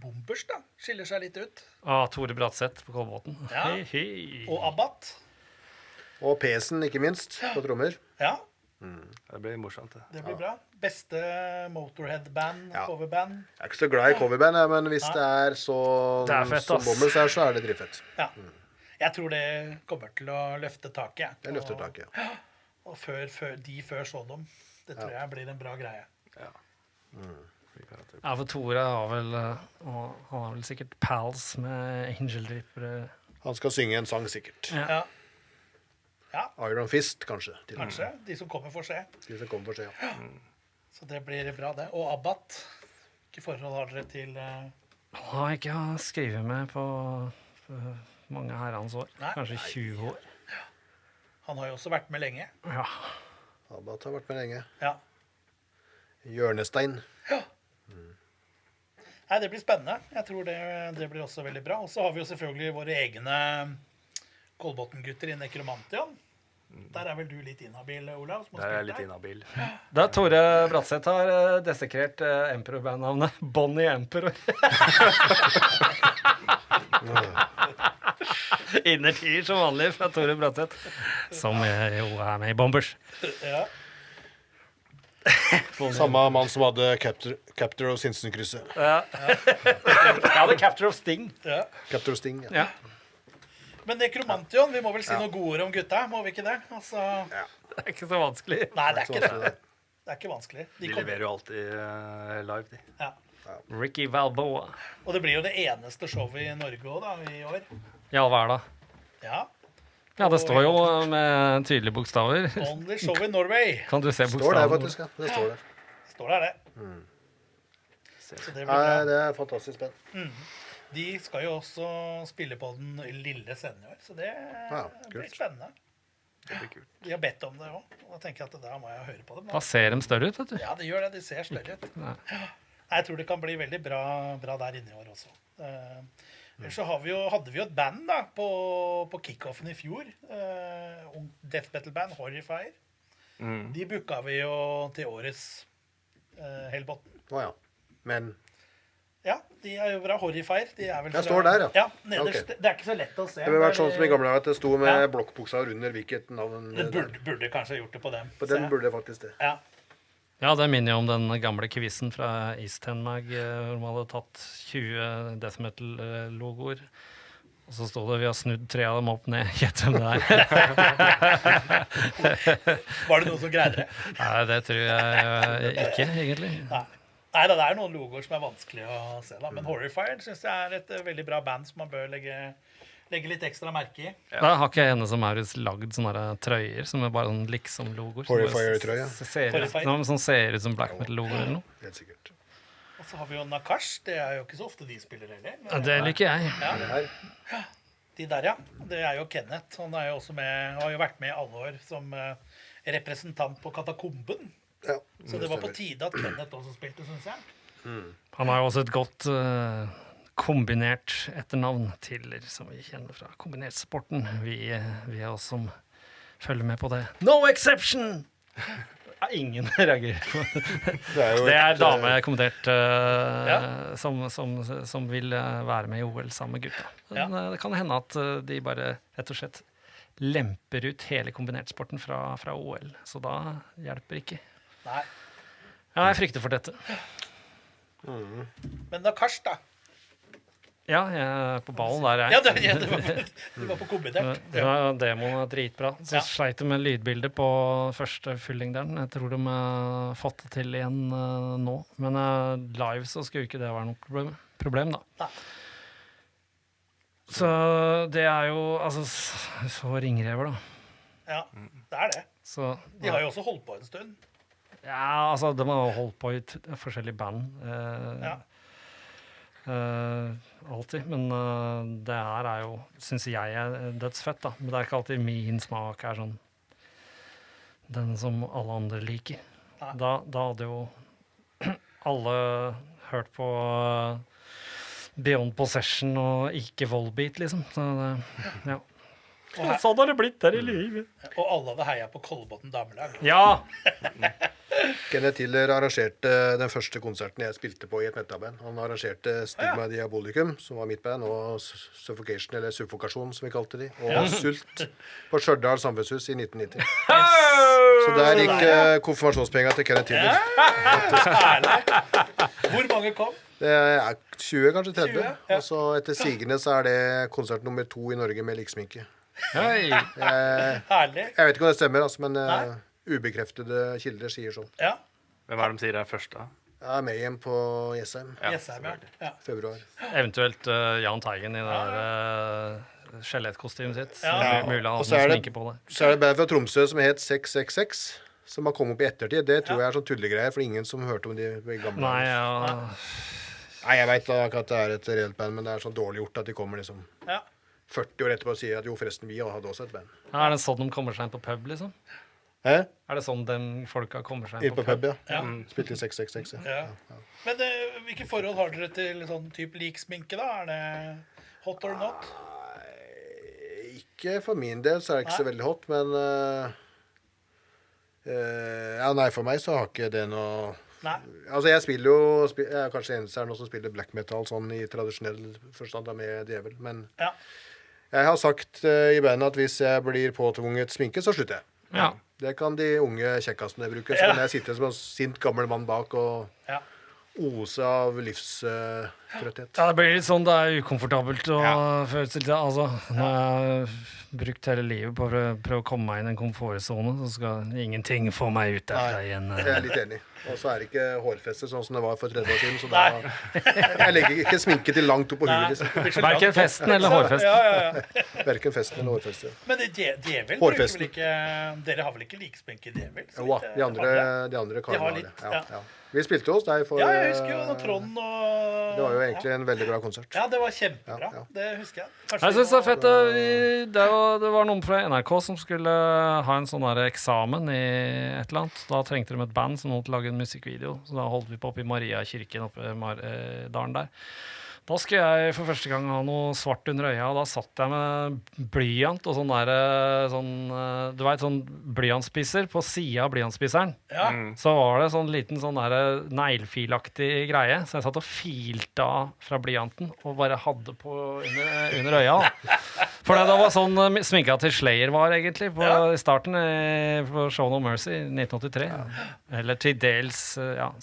Bombers, da. Skiller seg litt ut. Tore Bratseth på Kolbotn. Ja. Hei, hei. Og Abbat. Og Pesen, ikke minst, på trommer. Ja, Det blir morsomt, det. det blir bra. Beste Motorhead-band, Ja. coverband. Jeg er ikke så glad i coverband, men hvis det er så Det er fett, som ass. Bombers er, så er det dritfett. Ja. Jeg tror det kommer til å løfte taket. Jeg. Det løfter taket. Ja. Og før Sodom. Det tror jeg blir en bra greie. Ja. Ja, for Tore han har vel sikkert pals med Angel Dripper. Han skal synge en sang, sikkert. Ja. Ja, Iron Fist, kanskje. Til kanskje. De som kommer, får se. de som kommer for å se. Ja. Så det blir bra, det. Og Abbat. Hvilke forhold har dere til Han har ikke skrevet med på mange herrens år. Nei. Kanskje 20 år. Han har jo også vært med lenge. Ja. Abbat har vært med lenge. Ja. Hjørnestein. Nei, det blir spennende. Jeg tror det blir også veldig bra. Og så har vi jo selvfølgelig våre egne Kolbotn-gutter i Nekromantion. Der er vel du litt inhabil, Olav? Som har Der er jeg spilt litt der. inhabil. Da Tore Bratseth har desekrert Emperor-bandnavnet Bonnie Emperor. Innertier som vanlig fra Tore Bratseth, som jo er med i Bombers. Ja. Samme mann som hadde Captor of Sinsenkrysset. Ja. Jeg hadde Capture of Sting. Ja. Captor of Sting, ja. Ja. Men Nekromantion, vi må vel si noe gode ord om gutta, må vi ikke det? Altså, Det er ikke så vanskelig. nei, det er Så ikke vanskelig, det. det. Det er ikke vanskelig. De kommer- leverer jo alltid live, de. Ja. Ricky Valboa. Og det blir jo det eneste showet i Norge også, da, i år. Ja, hva er det? Ja. Ja, det står jo med tydelige bokstaver. Only show in Norway. Kan du se Står der, bokstavene? faktisk. Ja. Det står der. Står der, det. Så det blir Nei, bra. det er fantastisk spennende. De skal jo også spille på den lille scenen i år, så det blir kult. spennende. Det blir kult. De har bedt om det òg, og da tenker jeg at da må jeg høre på dem. Da Da. ser de større ut, vet du. Ja, det gjør det. De ser større ut. Nei. Nei, jeg tror det kan bli veldig bra der inne i år også. Ellers så hadde vi jo et band da, på kickoffen i fjor. Ung death metal-band, Horrifier. De booka vi jo til årets Hellbotn. Å ja. Men Ja, de er jo bra. Horrifier. De er vel Jeg står der, ja. Ja, nederst. Ok. Det er ikke så lett å se. det ville vært sånn som i gamle dager, at det sto med Ja. blokkbuksa under hvilket navn Det burde kanskje ha gjort det på dem. På den Så- burde det faktisk det. Ja. Ja, det minner jo om den gamle quizen fra East Ten Mag, hvor man hadde tatt 20 death metal-logoer. Og så sto det 'Vi har snudd 3 av dem opp ned'. Gjett hvem det er. Var det noen som greide det? Nei, det tror jeg ikke, egentlig. Nei da, det er noen logoer som er vanskelig å se, da. Men Horrifier syns jeg er et veldig bra band som man bør legge litt ekstra merke i. Da har ikke henne som Maurits lagd sånne der trøyer som er bare sånn liksom-logoer. som bare Horrifier-trøya. ser ut- Horrifier. Noe som ser ut som black metal-logoer eller noe. Helt sikkert. Og så har vi jo Nakash. Det er jo ikke så ofte de spiller heller. Ja, det liker jeg. Det her. De der, ja. Det er jo Kenneth. Han er jo også har jo vært med i alle år som representant på Katakomben. Ja, Så det var på stemmer. tide at Kenneth også spilte, syns jeg. Han har jo også et godt kombinert etternavn, Tiller, som vi kjenner fra kombinertsporten. Vi er oss som følger med på det. No exception! Ja, ingen reagerer på det. Det er jo Det er et, dame kommentert Ja. som vil være med i OL sammen med gutta. Ja. Men det kan hende at de bare rett og slett lemper ut hele kombinertsporten fra OL. Så da hjelper ikke. Nei. Ja, jeg frykter for dette. Men da Kars, da? Ja, jeg er på ballen der, jeg. Ja, du var på kombinert. Demoen er dritbra. Så Ja. sleit de med lydbildet på første fullingderen. Jeg tror de har fått det til igjen nå. Men live så skulle ikke det være noe problem da. Nei. Så det er jo altså så ringrever, da. Ja, det er det. Så, De har jo også holdt på en stund. ja, altså, de har holdt på i forskjellige band. Ja. Alltid. Men det her er jo, synes jeg er dødsfett, da. Men det er ikke alltid min smak er sånn den som alle andre liker. Nei. Da hadde jo alle hørt på Beyond Possession og ikke Volbeat, liksom. Så det, ja. Og, her, Sånn har det blitt der i livet. og alle hadde heia på Kolbotn damelag. Ja! Kenneth Hiller arrangerte den første konserten jeg spilte på i et metaband. Han arrangerte Stigma Diabolicum, som var mitt band, og Suffocation, eller Suffokasjon, som vi kalte de, og Sult på Stjørdal samfunnshus i 1990. Så der gikk konfirmasjonspenga til Kenneth Hiller. Herlig. Hvor mange kom? Det er 20, kanskje 30. 20, ja. Og så etter sigende så er det konsert nummer 2 i Norge med liksminke. Hei! Herlig. Jeg vet ikke om det stemmer, altså, men Nei. ubekreftede kilder sier sånn. Ja. Hvem er det de sier er først, da? Jeg er med hjem på Jessheim, Jessheim, ja. Ja. februar. Eventuelt Jahn Teigen i det der skjelettkostymet sitt. Ja. Mulig å ha Og så noe er det- sminke på det. Så er det band fra Tromsø som het 666, som har kommet opp i ettertid. Det tror jeg er sånn tullegreier, for ingen som hørte om de i gamle Nei, dager. ja. Nei, jeg vet da ikke at det er et reelt band, men det er sånn dårlig gjort at de kommer liksom Ja. 40 år etterpå og sier at jo, forresten, vi hadde også et band. Er det sånn de kommer seg inn på pub, liksom? Hæ? Er det sånn den folka kommer seg Inn på pub, ja. Ja. Spilte i 666, ja. Ja. Men hvilke forhold har dere til sånn type liksminke, da? Er det hot or not? Ikke for min del så er det ikke så veldig hot, men ja, nei, for meg så har ikke det noe Nei. Altså, jeg spiller jo jeg er kanskje eneste her nå som spiller black metal sånn i tradisjonell forstand da med djevel, men Ja. jeg har sagt i bandet at hvis jeg blir påtvunget sminke, så slutter jeg. Ja. Det kan de unge kjekkasene bruke. Så Ja. kan jeg sitte som en sint gammel mann bak og Ja. ose av livstrøtthet. Ja, det blir litt sånn, det er ukomfortabelt å Ja. føle seg til. Altså, når jeg har brukt hele livet på å prøve å komme meg inn i en komfortzone, så skal ingenting få meg ut derfra igjen. Jeg er litt enig. Og så er det ikke hårfeste sånn som det var for 30 år siden. Så da jeg legger ikke sminke til langt opp på Nei, huet. Liksom. det blir så langt Verken opp. festen eller hårfesten. Ja. Verken festen eller hårfeste. Men djevel bruker Hårfesten. vel ikke Dere har vel ikke liksminke i djevel? så Jo, vidt jeg de har det. andre De karene har har det. litt, Ja, ja. ja. Vi spilte hos deg for Ja, jeg husker jo når Trond og Det var jo egentlig en veldig bra konsert. Ja, det var kjempebra. Ja, ja. Det husker jeg. Kanskje Jeg vi synes det er må- fett. Det var noen fra NRK som skulle ha en sånn der eksamen i et eller annet. Da trengte de et band som holdt til å lage en musikkvideo. Så da holdt vi på oppe i Maria kirken oppe i dalen der. Da skulle jeg for første gang ha noe svart under øya, og da satt jeg med blyant og sånn der du vet, sånn blyantspisser på sida av blyantsspisseren. Ja. Så var det sånn liten sånn der neglefilaktig greie, så jeg satt og filte av fra blyanten og bare hadde på under øya. Da. For det var sånn sminka til Slayer var egentlig i starten på Show No Mercy i 1983. Eller til dels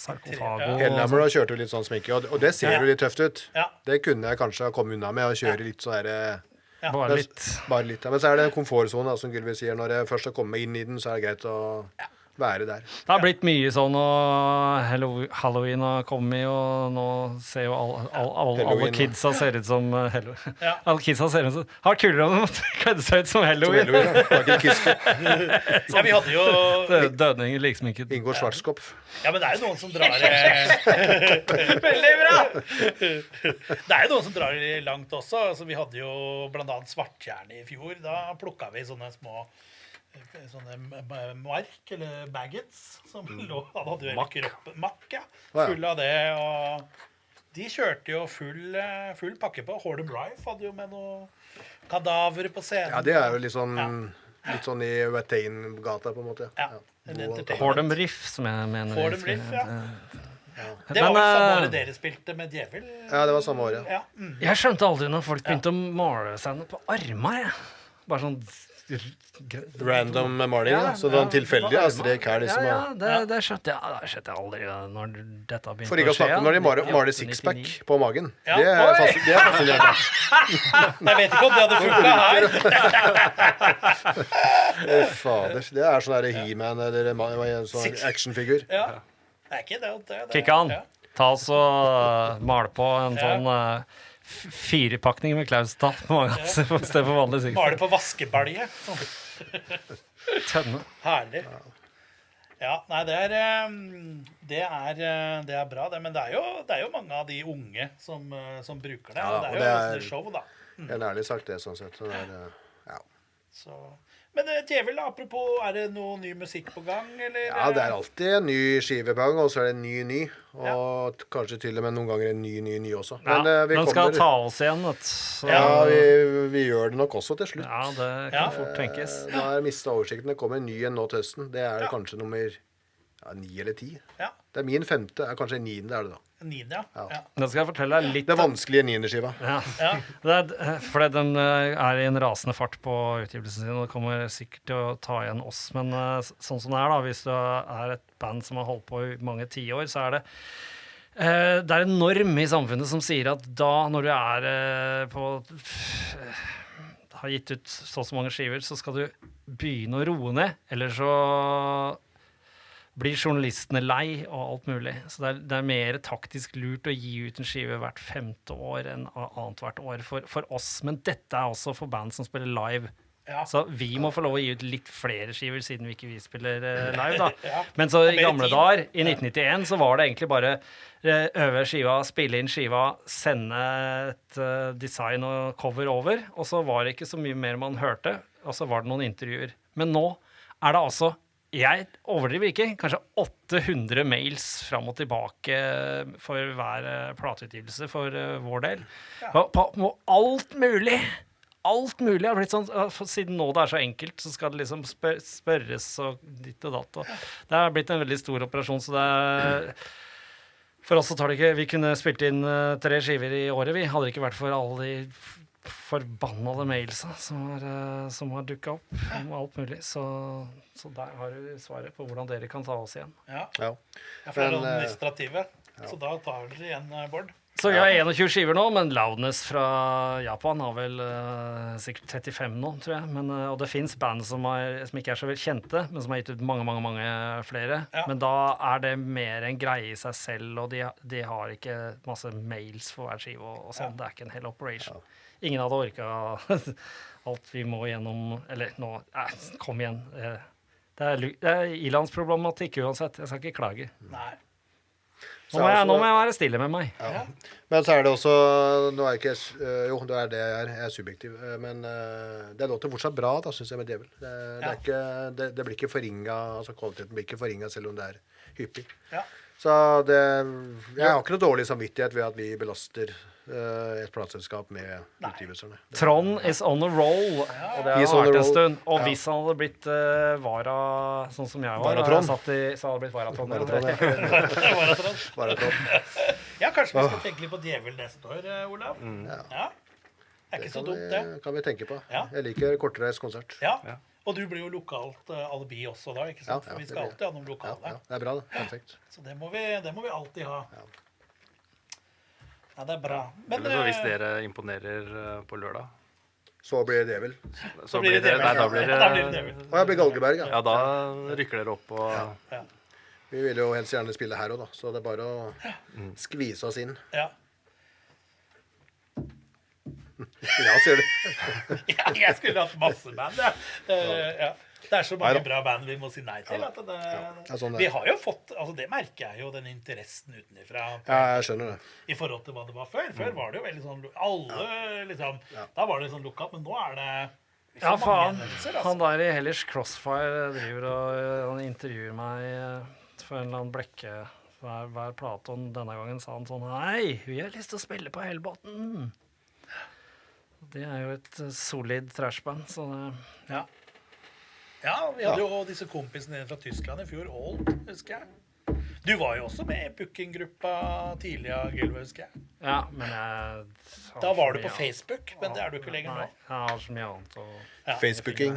Sarkofago. Hellhammer da kjørte jo litt sånn sminke, og det ser jo litt tøft ut. Ja. Det kunne jeg kanskje ha kommet unna med, å kjøre litt sånn der Bare litt. Bare litt, ja. Men så er det en komfortzone, da, som Gylvi sier. Når jeg først har kommet meg inn i den, så er det greit å være der. Det har blitt mye sånn, og Halloween har kommet, og nå ser jo alle Halloween, kidsa ser ut som Ja. Alle kidsa ser ut som Har kulere om de kledde seg ut som Som Halloween. Halloween, ja. Det var ikke Kiske. Ja, vi hadde jo Dødninger, liksminket. Ingo Schwarzkopf. Ja, men det er jo noen som drar Veldig bra! Det er jo noen som drar langt også. Altså, vi hadde jo blant annet Svartjern i fjor. Da plukka vi sånne små mark, eller baggets, som lå. Han hadde jo hele kroppen makk, ja. Full av det. Og de kjørte jo full pakke på. Hordem Rife hadde jo med noe kadaver på scenen. Ja, det er jo litt sånn i Watain-gata, på en måte. Ja, Ja. en God- entertainment. Hordem Riff, som jeg mener. Hordem Riff, ja. Det Men, var vel samme året dere spilte med Djevel? Ja, det var samme året. Ja. Mm. Jeg skjønte aldri når folk begynte å male seg noe på armene. Jeg. Bare sånn Random maling, da. Så det var en tilfeldig strek her, liksom. Ja, det skjønte jeg aldri når dette begynte For ikke å snakke om når de maler sixpack på magen. Ja. Det er fascinerende. Jeg vet ikke om det hadde funka her. Fader. Det er sånn der He-Man eller en sånn actionfigur. Ja. Det er ikke det. Kikkan, Ja. ta oss og male på en sånn firepakning med Klaus-tall på magen i stedet for vanlig sikkert. Bare på vaskebalje. Sånn. Tønne. Herlig. Ja, nei, det er bra, det. Men det er jo mange av de unge som bruker det. Ja, og og det det er jo er- nesten et show, da. En ærlig sagt det, sånn sett. Så det er, ja. Så. Men Djevel, apropos, er det noe ny musikk på gang, eller? Ja, det er alltid en ny skive på gang, og så er det en ny. Og kanskje til og med noen ganger en ny også. Ja, Men vi den skal kommer. ta oss igjen, vet du. Så- Ja, vi gjør det nok også til slutt. Ja, det kan fort tenkes. Nå har jeg mistet oversikten. Det kommer en ny en nå til høsten. Det er kanskje nummer 9 eller 10. Ja, Det er min 5., er kanskje 9. er det da. 9., ja. Nå skal jeg fortelle deg litt. Det vanskelige 9. skiva. Ja. Ja. Fordi den er i en rasende fart på utgivelsen sin, og det kommer sikkert til å ta igjen oss. Men sånn som det er, da, hvis du er et band som har holdt på i mange tiår, så er det er en norm i samfunnet som sier at da, når du er har gitt ut så mange skiver, så skal du begynne å roe ned, eller så blir journalistene lei og alt mulig. Så det er mer taktisk lurt å gi ut en skive hvert 5. år enn annet hvert år for oss. Men dette er også for band som spiller live. Ja. Så vi må få lov å gi ut litt flere skiver siden vi ikke spiller live, da. Ja. Men så i mer gamle tid. dager, i 1991, så var det egentlig bare øve skiva, spille inn skiva, sende et design og cover over, og så var det ikke så mye mer man hørte, og så var det noen intervjuer. Men nå er det altså, jeg overdriver ikke, kanskje 800 mails fram og tilbake for hver plateutgivelse for vår del. På alt mulig! Alt mulig har blitt sånn, siden nå det er så enkelt, så skal det liksom spørres og ditt og datt. Og det har blitt en veldig stor operasjon, så det er... For oss så tar det ikke... Vi kunne spilt inn 3 skiver i året, vi. Hadde det ikke vært for alle de forbannede mailsa som har dukket opp om alt mulig. Så der har du svaret på hvordan dere kan ta oss igjen. Ja. Ja. Ja, for det er Men, administrative. Så da tar dere igjen, Bård. Så vi har 21 skiver nå, men Loudness fra Japan har vel sikkert 35 nå, tror jeg. Men, og det finnes band som ikke er så vel kjente, men som har gitt ut mange flere. Ja. Men da er det mer en greie i seg selv, og de har ikke masse mails for hver skive og sånn. Det er ikke en hel operation. Ingen hadde orket alt vi må gjennom, eller nå, kom igjen. Det er ilandsproblematikk uansett, jeg skal ikke klage. Nei. Nå må jeg være stille med meg. Ja. Men så er det også nå er jeg ikke, jo, det er det jeg er subjektiv. Men det låter fortsatt bra, da, synes jeg, med Djevel. Det blir ikke forringet, altså kvaliteten blir ikke forringet selv om det er hyppig. Ja. Så jeg har ikke noe dårlig samvittighet ved at vi belaster et plateselskap med utgivelsene. Trond is on a roll, og det He's har on a vært en roll. stund. Og Ja. hvis han hadde blitt vara, sånn som jeg var, Varatrond. så hadde det blitt Varatrond. Bare tråd. Ja, kanskje vi skal tenke litt på Djevel neste år, Olav. Ja. Det er ikke så dumt, det. Kan vi tenke på. Ja. Jeg liker kortreist konsert. Ja. Og du blir jo lokalt alibi også da, ikke sant? Ja, For vi det skal blir alltid ha noen Ja, lokale. det er bra, det. Perfekt. Så det må vi alltid ha. Ja, det er bra. Men Eller så hvis dere imponerer på lørdag, Så blir det Djevel. så blir det... Nei, da blir Ja, da blir det Djevel. Og jeg blir Galgeberg, ja. Ja, da rykker dere opp og... Vi vil jo helst gjerne spille her også, da. Så det er bare å skvise oss inn. Ja. Ja, sier du. Ja, jeg skulle hatt masse band, ja. Ja. Det er så mange Neida. bra band vi må si nei til. At Det er sånn det er. vi har jo fått, altså det merker jeg jo, den interessen utenifra Ja, jeg skjønner det. i forhold til hva det var før. Før var det jo veldig sånn, alle liksom, da var det sånn lukket, men nå er det så Ja, mange faen. hendelser, altså. Han der i Hellers Crossfire driver og han intervjuer meg for en eller annen blekke hver plate, og denne gangen sa han sånn: Hei, vi har lyst til å spille på Hellbotn. Det er jo et solid trashband, så det, Ja. Ja, vi hadde jo disse kompisene fra Tyskland i fjor, Old, husker jeg. Du var jo også med i bookinggruppa tidlig av Gylve, husker jeg. Ja, men jeg Da var du på Facebook, men det er du ikke lenger Nei, nå. jeg har så mye annet å Ja. Facebooking.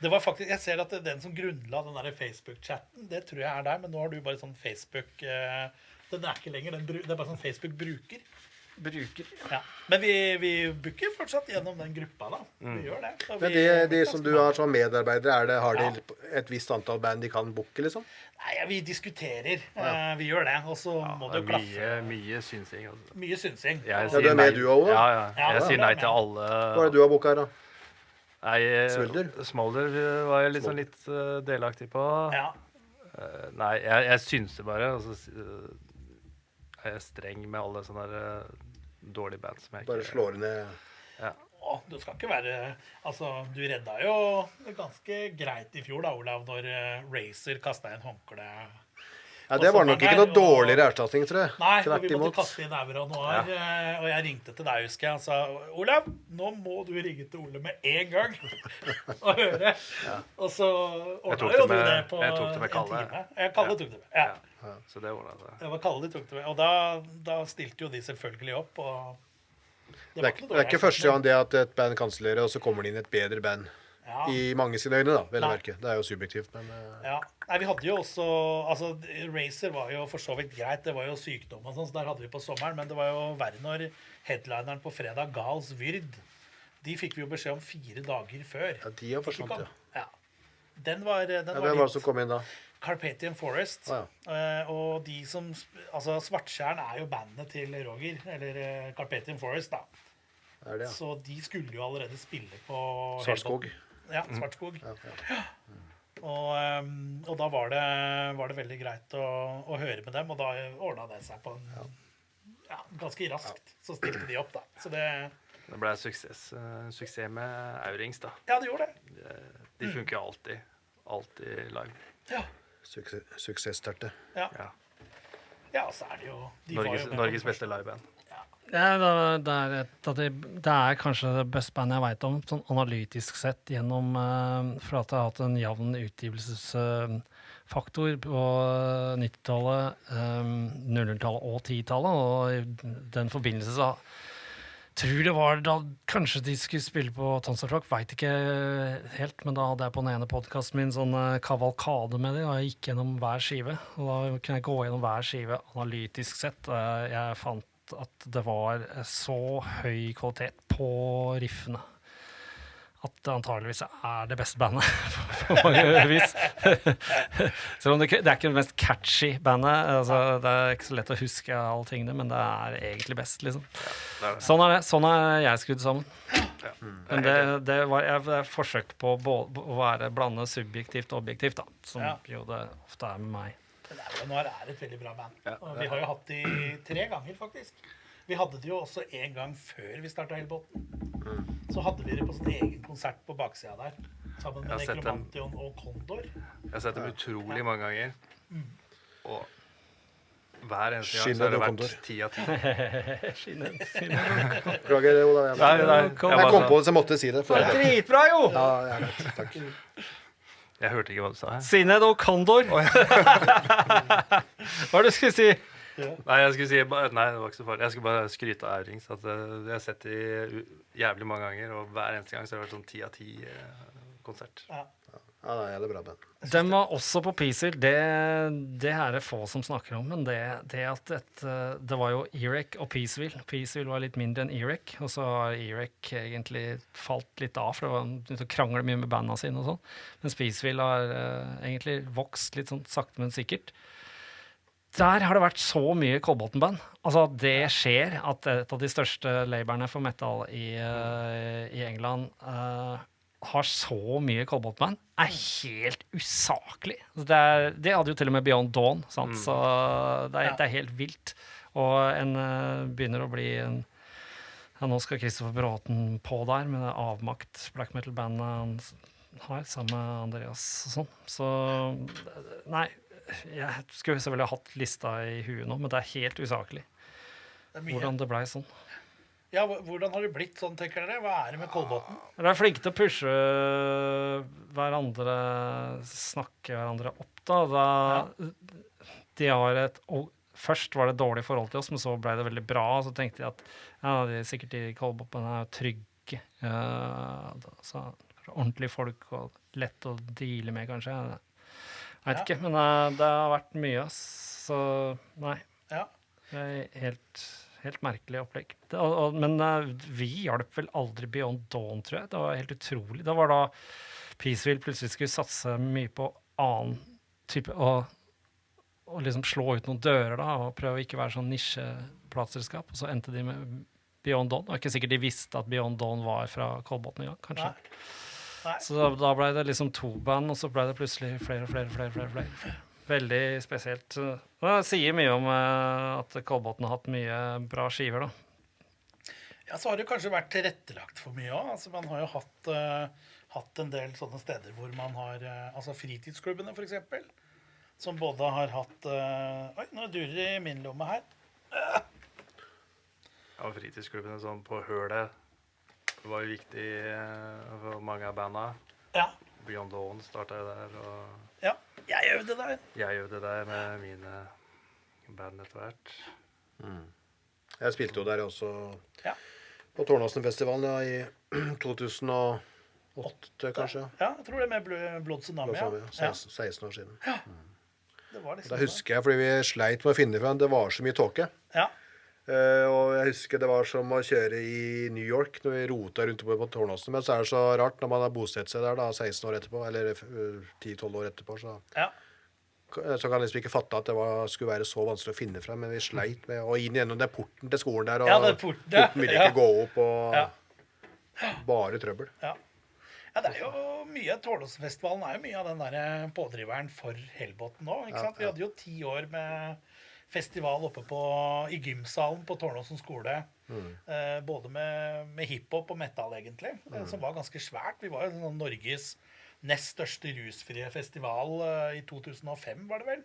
Det var faktisk, jeg ser at den som grunnla den der Facebook-chatten, det tror jeg er der, men nå har du bare sånn Facebook den er ikke lenger, det er bare sånn Facebook-bruker. Ja. Men vi booker fortsatt gjennom den gruppa, da. Vi gjør det. Og Men de som du har som medarbeidere, har de et visst antall band de kan booke, liksom? Nei, ja, vi diskuterer. Vi gjør det, og så må det jo klaffe. Mye synsing. Altså. Mye synsing. Jeg Ja, du er med du også, da? Ja. Ja, Jeg da sier er nei jeg til med. alle. Hva er det du har booka her, da? Nei, Smolder? Smolder var jeg liksom litt delaktig på. Ja. Nei, jeg synser bare, og så er jeg streng med alle sånne der, dårlige band som jeg Bare ikke... slår ned Å, du skal ikke være Altså, du redda jo det ganske greit i fjor, da, Olav, når Razer kasta inn håndkle. Ja, det var nok ikke noe dårligere erstatning, tror jeg. Nei, og Tvert vi måtte imot. kaste inn Euronoir, og jeg ringte til deg, husker jeg, og sa Olav, nå må du ringe til Ole med en gang og høre. Og så ordna jo du det på jeg tok det med en Kalle. time. Kalle tok det med, ja. Ja, så det ordnet seg. Det var Kalle de tok det med. Og da stilte jo de selvfølgelig opp, og Det er ikke første gang det at et band kansellerer, og så kommer det inn et bedre band. Ja. I mange sine øyne, da, vel å Nei. merke. Det er jo subjektivt, men Ja. Nei, vi hadde jo også altså, Razer var jo for så vidt greit. Det var jo sykdom og sånn, så der hadde vi på sommeren. Men det var jo verre når headlineren på fredag, Gals Vyrd, de fikk vi jo beskjed om 4 dager før. ja, de har forsvant, ja. Ja. Den var Hvem var det som kom inn da? Carpathian Forest. Å, Og de som Altså, Svartskjern er jo bandet til Roger, eller Carpathian Forest, da. Er det, ja. Så de skulle jo allerede spille på Svartskog. Ja, Svartskog. Ja. Og da var det veldig greit å høre med dem, og da ordna det seg på en ganske raskt. Så stilte de opp, da. Så det Det ble suksess med Aurings, da. Ja, det gjorde det. De funker jo alltid. Alltid live. Ja. Suksessterte. Ja, Ja. ja så er det jo de var jo med på Norges den beste liveband. Ja, det er kanskje det beste bandet jeg vet om, sånn analytisk sett, gjennom for at jeg har hatt en jevn utgivelsesfaktor på 90-tallet, 00-tallet og 10-tallet, og i den forbindelse så tror det var da kanskje de skulle spille på Tonstartalk, vet ikke helt, men da hadde jeg på den ene podcasten min sånn kavalkade med det, og jeg gikk gjennom hver skive, og da kunne jeg gå gjennom hver skive analytisk sett. Jeg fant at det var så høy kvalitet på riffene at det antageligvis er det beste bandet på mange vis. Selv om det er ikke det mest catchy bandet, altså, det er ikke så lett å huske alle tingene, men det er egentlig best, liksom. Det er det. Sånn er jeg skrudd sammen. Ja. Men det var et forsøk på å blande subjektivt og objektivt, da, som Ja. jo det ofte er med meg. Men Euronoir er et veldig bra band. Ja. Og vi har jo hatt de 3 ganger, faktisk. Vi hadde det jo også en gang før vi starta Hellbotn. Så hadde vi det på sånn egen konsert på baksida der. Sammen Jeg med har sett dem. Nekromantion og Kondor. Jeg har sett dem utrolig mange ganger. Og hver eneste gang så Skinner har det og vært Kondor. 10 av 10. Beklager, Olav. Nei, Jeg kom på det, så jeg måtte si det. For jeg, Dritbra, jo! ja, jeg vet, takk. Jeg hørte ikke hva du sa. Jeg. Sinned og Kondor. Hva var det du skulle si? Nei, jeg skulle si nei, det var ikke så farlig. Jeg skulle bare skryte av Aurings. At jeg har sett de jævlig mange ganger, og hver eneste gang så har det vært sånn 10 av 10 konsert. Ja. Ja, det er det bra band. Den var også på Peaceville. Det er det få som snakker om, men det var jo Erec og Peaceville. Peaceville var litt mindre enn Erec, og så har Erec egentlig falt litt av, for det var begynt å krangle mye med bandene sine og sånn. Mens Peaceville har egentlig vokst litt sånn sakte, men sikkert. Der har det vært så mye Kolbotn-band. Altså, det skjer at et av de største labelene for metal i England har så mye Kolbotn-band, er helt usaklig. Det hadde jo til og med Beyond Dawn, sant? Så det er helt vilt. Og en begynner å bli en... Ja, nå skal Kristoffer Bråten på der, med det avmakt black metal-bandet han har, sammen med Andreas og sånn. Så, nei, jeg skulle selvfølgelig ha hatt lista i huet nå, men det er helt usaklig Det er mye. hvordan det ble sånn. Ja, hvordan har det blitt sånn, tenker dere? Hva er det med Kolbotn? De er flinke til å pushe hverandre, snakke hverandre opp, da. de har først var det dårlig forhold til oss, men så ble det veldig bra, og så tenkte jeg at sikkert de Kolbotn er trygge, så ordentlige folk og lett å deale med, kanskje. Jeg vet ikke, men det har vært mye, så nei. Ja. Det er helt merkelig opplegg. Men vi hjalp vel aldri Beyond Dawn, tror jeg. Det var helt utrolig. Det var da Peaceville plutselig skulle satse mye på annen type, og liksom slå ut noen dører da, og prøve å ikke være sånn nisjeplateselskap, og så endte de med Beyond Dawn. Det var ikke sikkert de visste at Beyond Dawn var fra Kolbotn i gang, kanskje. Nei. Så da ble det liksom 2 band, og så ble det plutselig flere. Veldig spesielt. Det sier mye om at Kolbotn har hatt mye bra skiver, da. Ja, så har det kanskje vært tilrettelagt for mye også. Altså, man har jo hatt en del sånne steder hvor man har, altså fritidsklubbene for eksempel, som både har hatt, oi, nå durer det i min lomme her. Ja, fritidsklubbene sånn på Hølet var jo viktig for mange av bandene. Ja. Beyond Dawn startet jeg der, og Ja, jeg øvde der. jeg øvde der med mine band etter hvert. Jeg spilte jo der også Ja. på Tårnåsen-festivalen i 2008, kanskje. Ja, jeg tror det med Blood Tsunami, ja. 16 år siden. Det var liksom Da husker jeg, fordi vi sleit med å finne frem, det var så mye tåke. Ja, Og jeg husker det var som å kjøre i New York når vi rota rundt på Tårnåsen. Men så er det så rart når man har bosatt seg der da 16 år etterpå, eller 10-12 år etterpå, så kan jeg liksom ikke fatte at det skulle være så vanskelig å finne frem. Men vi sleit med å inn gjennom den porten til skolen der, og den porten ville ikke gå opp, og bare trøbbel. Ja, det er jo mye, Tårnåsenfestivalen er jo mye av den der pådriveren for Hellbotn nå, ikke sant? Vi hadde jo 10 år med festival oppe i gymsalen på Tårnåsen skole, både med hiphop og metal egentlig, som var ganske svært. Vi var jo sånn Norges nest største rusfrie festival i 2005, var det vel?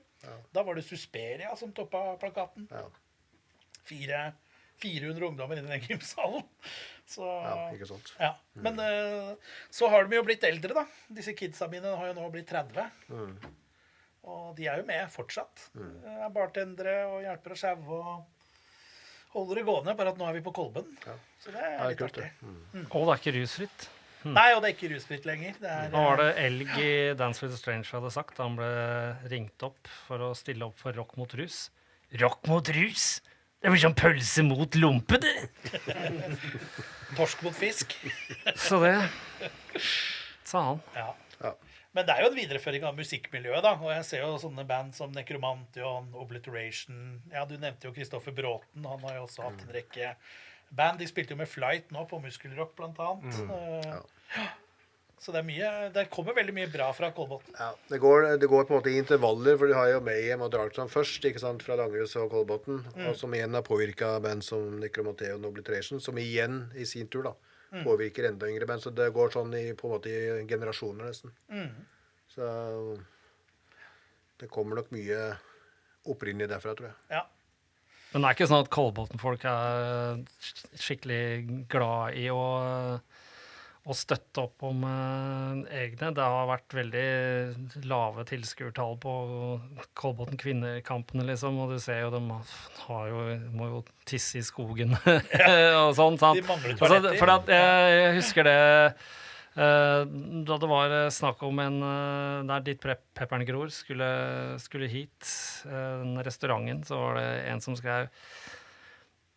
Da var det Susperia som toppet plakaten. 400 ungdommer inne i den gymsalen. Så, ikke sant. Ja. Men så har de jo blitt eldre da. Disse kidsa mine har jo nå blitt 30. Og de er jo med fortsatt. Er bartendere og hjelper å skjæve og holder det gående, bare at nå er vi på Kolben. Så det er litt kult, artig. Og det er ikke rusfritt. Nei, og det er ikke rusfritt lenger. Nå var det Elg i Dance with the Strange hadde sagt. Han ble ringt opp for å stille opp for Rock mot rus. Rock mot rus? Det blir sånn pølse mot lompe, det. Torsk mot fisk. Så det sa han. Ja. Men det er jo en videreføring av musikkmiljøet da, og jeg ser jo sånne band som Necromantion, Obliteration, ja, du nevnte jo Kristoffer Bråten, han har jo også hatt en rekke band, de spilte jo med Flight nå på Muskelrock blant annet. Så det er mye, det kommer veldig mye bra fra Kolbotn. Ja, det går på en måte i intervaller, for de har jo Mayhem og Darkton først, ikke sant, fra Langhus og Kolbotn, og som igjen har påvirket band som Necromantion og Obliteration, som igjen i sin tur da, påvirker enda yngre band, så det går sånn på en måte i generasjoner nesten. Så det kommer nok mye opprinnelig derfra, tror jeg. Ja. Men det er ikke sånn at Kolbotn-folk er skikkelig glad i å støtte opp om egne. Det har vært veldig lave tilskuertall på Kolbotn kvinnekampene, liksom, og du ser jo, de må jo tisse i skogen og sånn, sant? De mangler toaletter. For at jeg husker det, da det var snakk om der ditt pepperen gror skulle hit, den restauranten, så var det en som skrev: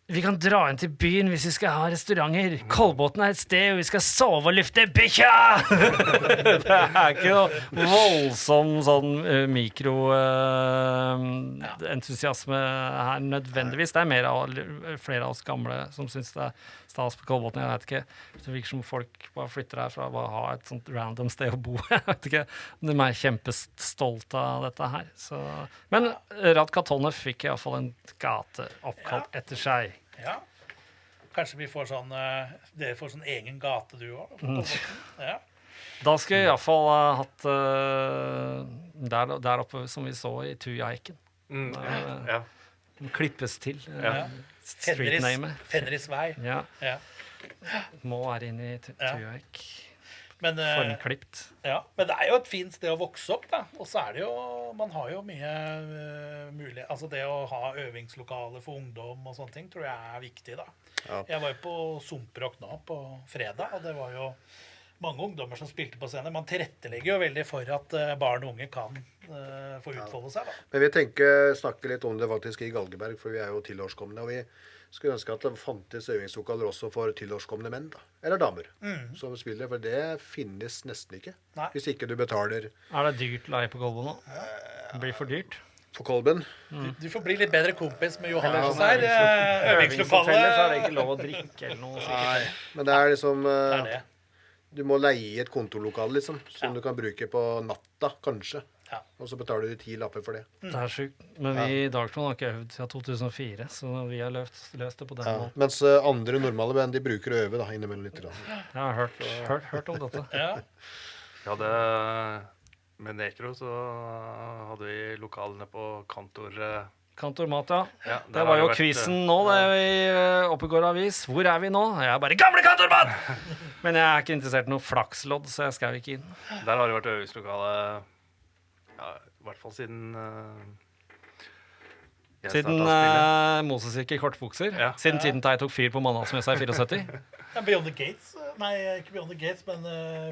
vi kan dra inn til byen hvis vi skal ha restauranter. Kolbotn er et sted, og vi skal sove og lufte bikkja! Det er ikke noe voldsom sånn mikroentusiasme her nødvendigvis. Det er mer flere av oss gamle som synes det er stas på Kolbotn. Jeg vet ikke. Det virker som folk bare flytter herfra og bare har et sånt random sted å bo. Jeg vet ikke. De er kjempestolte av dette her. Så. Men Radka Tonne fikk i hvert fall en gate oppkalt etter seg. Ja. Kanskje vi får sånn, dere får sånn egen gate du også. Ja. Da skulle jeg i hvert fall hatt der oppe som vi så i Tujaiken. Ja. Klippes til. Fenris vei. Ja. Må være inne i Tujaik. Men, formklipt. ja, men det er jo et fint sted å vokse opp, da. Og så er det jo Man har jo mye mulig. Altså det å ha øvingslokaler for ungdom og sånne ting tror jeg er viktig, da. Ja. Jeg var jo på Sumprock nå på fredag, og det var jo mange ungdommer som spilte på scenen. Man tilrettelegger jo veldig for at barn og unge kan få utfolde seg, da. Men vi snakker litt om det faktisk i Galgeberg, for vi er jo tilårskomne. Og vi skulle ønske at det fantes øvingslokaler også for tilårskomne menn, da. Eller damer, som spiller. For det finnes nesten ikke. Nei. Hvis ikke du betaler Er det dyrt leie på Kolben nå? Det blir for dyrt. på Kolben. Du får bli litt bedre kompis med Johannes Eller her. Øvingshoteller, så er det Øvingslokalet. ikke lov å drikke eller noe. Nei, men det er liksom Det er det. Du må leie et kontorlokale, liksom, som du kan bruke på natta, kanskje. Ja. Og så betaler du 10 lapper for det. Det er sjukt. Men vi i Darktron har ikke øvd siden 2004, så vi har løst det på den måten. Mens andre normale band, de bruker å øve da, innimellom litt. Da. Jeg har hørt om dette. Ja. Vi hadde med Nekro så hadde vi lokalene på Kantor. Kantormat, ja. Ja, Det der var har jo vært, quizen nå det i Oppegård Avis. Hvor er vi nå? Jeg er bare gamle Kantormat! Men jeg er ikke interessert i noe flakslodd, så jeg skrev ikke inn. Der har det vært øvingslokale i hvert fall siden jeg Siden startet å spille. Moses gikk i kortbukser. Ja. Siden tiden da jeg tok fyr på Mandalsmessa i 74. Ja, Beyond the Gates. Nei, ikke Beyond the Gates, men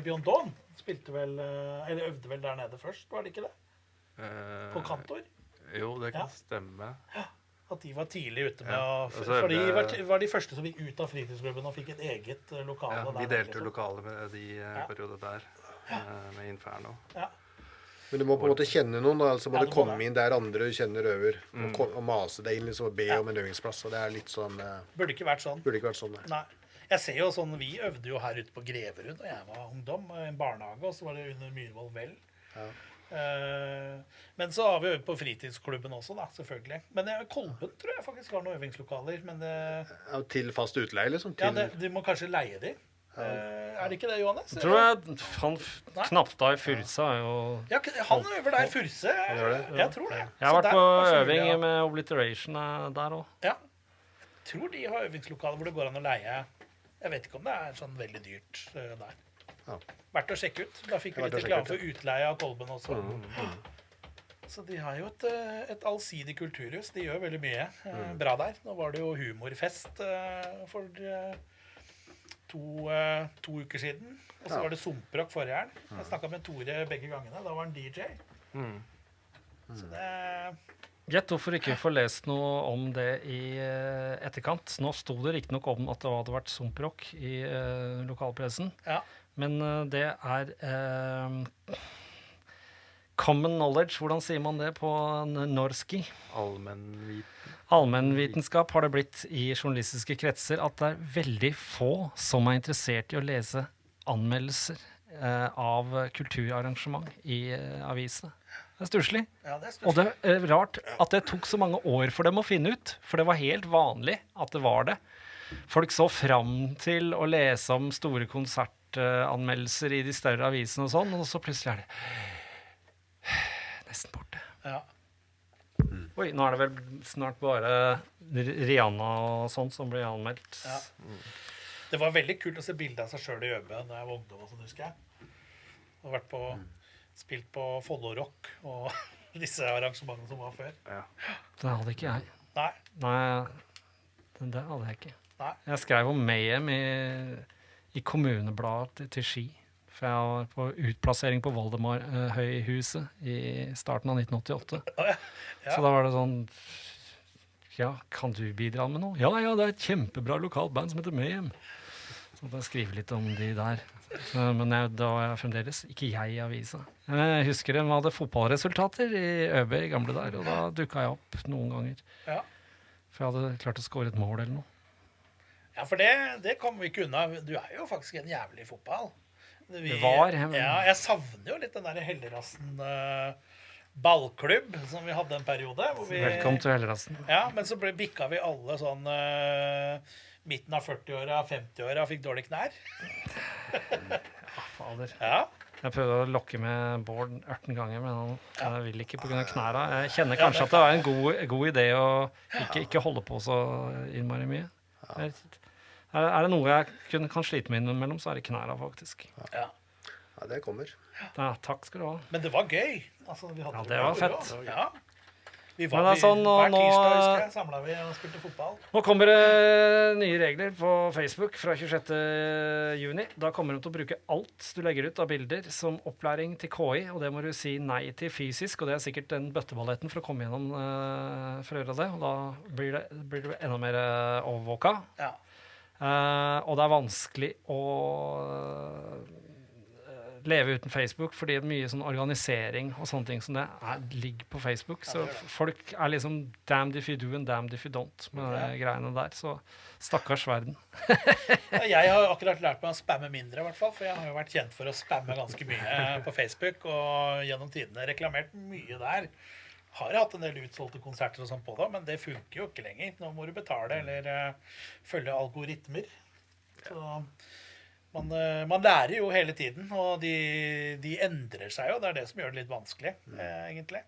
Beyond Dawn spilte vel eller øvde vel der nede først, var det ikke det? På Kantor? Jo, det kan Ja. stemme. At de var tidlig ute med Ja, å og så For de øvde- var de første som gikk ut av fritidsklubben og fikk et eget lokale. Ja, der vi nede, delte liksom. lokale med de perioder der, med Inferno. Ja. Men du må på en måte kjenne noen, da. Altså må Ja, du du må komme det. inn der andre kjenner øver. Og mase deg inn liksom, og be om en øvingsplass. Og det er litt sånn Burde ikke vært sånn. Burde ikke vært sånn, nei. Nei. Jeg ser jo sånn, Vi øvde jo her ute på Greverud da jeg var ungdom, i en barnehage, og så var det under Myhrvold Vel. Ja. Men så har vi øvd på fritidsklubben også, da, selvfølgelig. Men Kolben tror jeg faktisk har noen øvingslokaler. Men Ja, til fast utleie, liksom. Til, ja, du må kanskje leie de. Er det ikke det, Johannes? Jeg tror jeg han Knapstad i Fursa er jo Ja, han øver der i Furse. gjør det? Jeg tror det. Jeg har Så vært der på kanskje øving mulig, ja. med Obliteration der òg. Ja. Jeg tror de har øvingslokaler hvor det går an å leie. Jeg vet ikke om det er sånn veldig dyrt der. Ja. Verdt å sjekke ut. Da fikk vi Verdt litt å sjekke reklame ut, for utleie av Kolben også. Så de har jo et allsidig kulturhus. De gjør veldig mye bra der. Nå var det jo humorfest for to uker siden. Og så Ja. var det Sumprock forrige helg. Jeg snakka med Tore begge gangene. Da var han DJ. Så det Gjett hvorfor ikke vi får lest noe om det i etterkant. Nå sto det riktignok om at det hadde vært Sumprock i lokalpressen, Ja. men det er common knowledge. Hvordan sier man det på norski? Allmennviten. Allmennvitenskap har det blitt i journalistiske kretser at det er veldig få som er interessert i å lese anmeldelser av kulturarrangement i avisene. Det er stusslig. Ja, det er Og størst. det er rart at det tok så mange år for dem å finne ut, for det var helt vanlig at det var det. Folk så fram til å lese om store konsertanmeldelser i de større avisene og sånn, og så plutselig er det nesten borte. Ja. Oi, nå er det vel snart bare Rihanna og sånt som blir anmeldt. Ja. Det var veldig kult å se bilder av seg sjøl i Øbe da jeg var ungdom. Og sånn, husker jeg. Og vært spilt på Follo Rock og disse arrangementene som var før. Ja. Det hadde ikke jeg. Nei. Nei, det hadde jeg ikke. Nei. Jeg skrev om Mayhem i kommunebladet til Ski. For jeg var på utplassering på Valdemar-høyhuset i starten av 1988. Ja. Så da var det sånn Ja, kan du bidra med noe? Ja, det er et kjempebra lokalt band som heter Mayhem. Så da skriver litt om de der. Men da var jeg fremdeles ikke jeg i avisa. Jeg husker de hadde fotballresultater i ØB i gamle der, og da dukka jeg opp noen ganger. Ja. For jeg hadde klart å score et mål eller noe. Ja, for det kommer vi ikke unna. Du er jo faktisk en jævlig i fotball. Det var. Ja, jeg savner jo litt den der Hellerassen ballklubb som vi hadde en periode. Hvor vi, Velkommen til Hellerassen. Ja, men så bikka vi alle sånn midten av 40-åra, 50-åra, fikk dårlige knær. Fader. Ja. Jeg prøvde å lokke med Bård 18 ganger, men han vil ikke pga. Knæra. Jeg kjenner kanskje at det er en god idé å ikke holde på så innmari mye. Er det noe jeg kan slite med innimellom, så er det knæra, faktisk. Ja. Ja, det kommer. Ja, takk skal du ha. Men det var gøy. Altså, vi hadde Ja, det var moro. fett. Ja. Vi Men det er sånn, hver nå- tirsdag husker jeg, samlet vi og spilte fotball. Nå kommer det nye regler på Facebook fra 26. juni. Da kommer de til å bruke alt du legger ut av bilder som opplæring til KI, og det må du si nei til fysisk, og det er sikkert den bøtteballetten for å komme gjennom for å gjøre det, og da blir det enda mer overvåka. Ja. Og det er vanskelig å leve uten Facebook, fordi mye sånn organisering og sånne ting som det ligger på Facebook. Så folk er liksom damned if you do and damned if you don't med de greiene der. Så stakkars verden. Jeg har akkurat lært meg å spamme mindre, i hvert fall, for jeg har jo vært kjent for å spamme ganske mye på Facebook, og gjennom tidene reklamert mye der. Har hatt en del utsolgte konserter og sånn på det, men det funker jo ikke lenger. Nå må du betale eller følge algoritmer. Så man lærer jo hele tiden, og de endrer seg jo. Det er det som gjør det litt vanskelig, egentlig.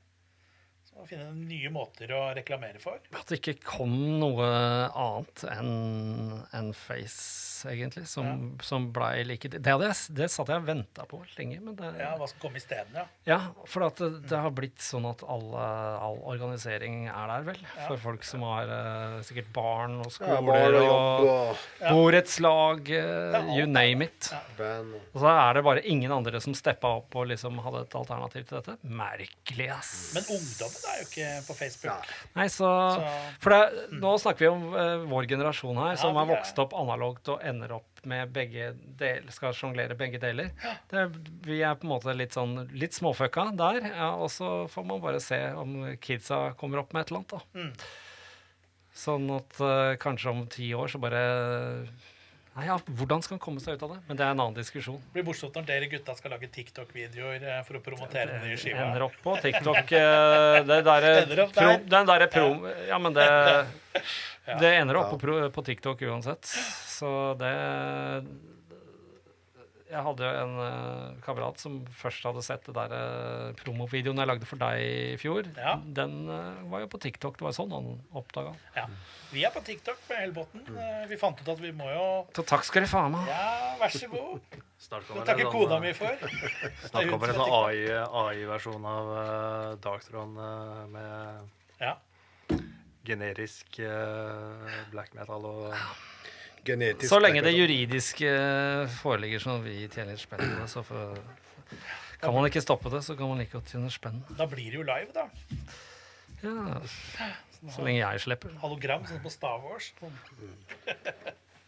Så å finne nye måter å reklamere for. At det ikke kom noe annet enn Face, egentlig, som ble like... Det satt jeg og ventet på lenge, men det... Ja, hva som kom i stedet, ja. Ja, for at det har blitt sånn at all organisering er der, vel. For folk som har sikkert barn og skoler barn og og jobb og borettslag, you name it. band. Og så er det bare ingen andre som steppa opp og liksom hadde et alternativ til dette. Merkelig, ass. Men ungdommen er jo ikke på Facebook. Nei, for nå snakker vi om vår generasjon her, som har vokst opp analogt og ender opp med begge deler, skal sjonglere begge deler. Vi er på en måte litt småfucka der, og så får man bare se om kidsa kommer opp med et eller annet da. Sånn at kanskje om 10 år så bare... Nei, ja, hvordan skal han komme seg ut av det? Men det er en annen diskusjon. Det blir morsomt når dere gutta skal lage TikTok-videoer for å promotere den nye skiva. Ender opp på TikTok. Den der prom... Ja, men det ender opp på TikTok uansett. Så det... Jeg hadde jo en kamerat som først hadde sett det der promovideoen jeg lagde for deg i fjor. Ja. Den var jo på TikTok. Det var sånn han oppdaget. Ja. Vi er på TikTok med Hellbotn. Vi fant ut at vi må jo... Så takk skal dere faen meg. Ja, vær så god. Snart Det kommer takker kona mi for. Snart kommer en AI-versjon av Darkthrone med generisk black metal og... Genetisk. Så lenge det juridiske foreligger sånn vi tjener spennende, så kan man ikke stoppe det, så kan man like godt tjene spennende. Da blir det jo live, da. Ja, så lenge jeg slipper. Hologram, sånn på Star Wars.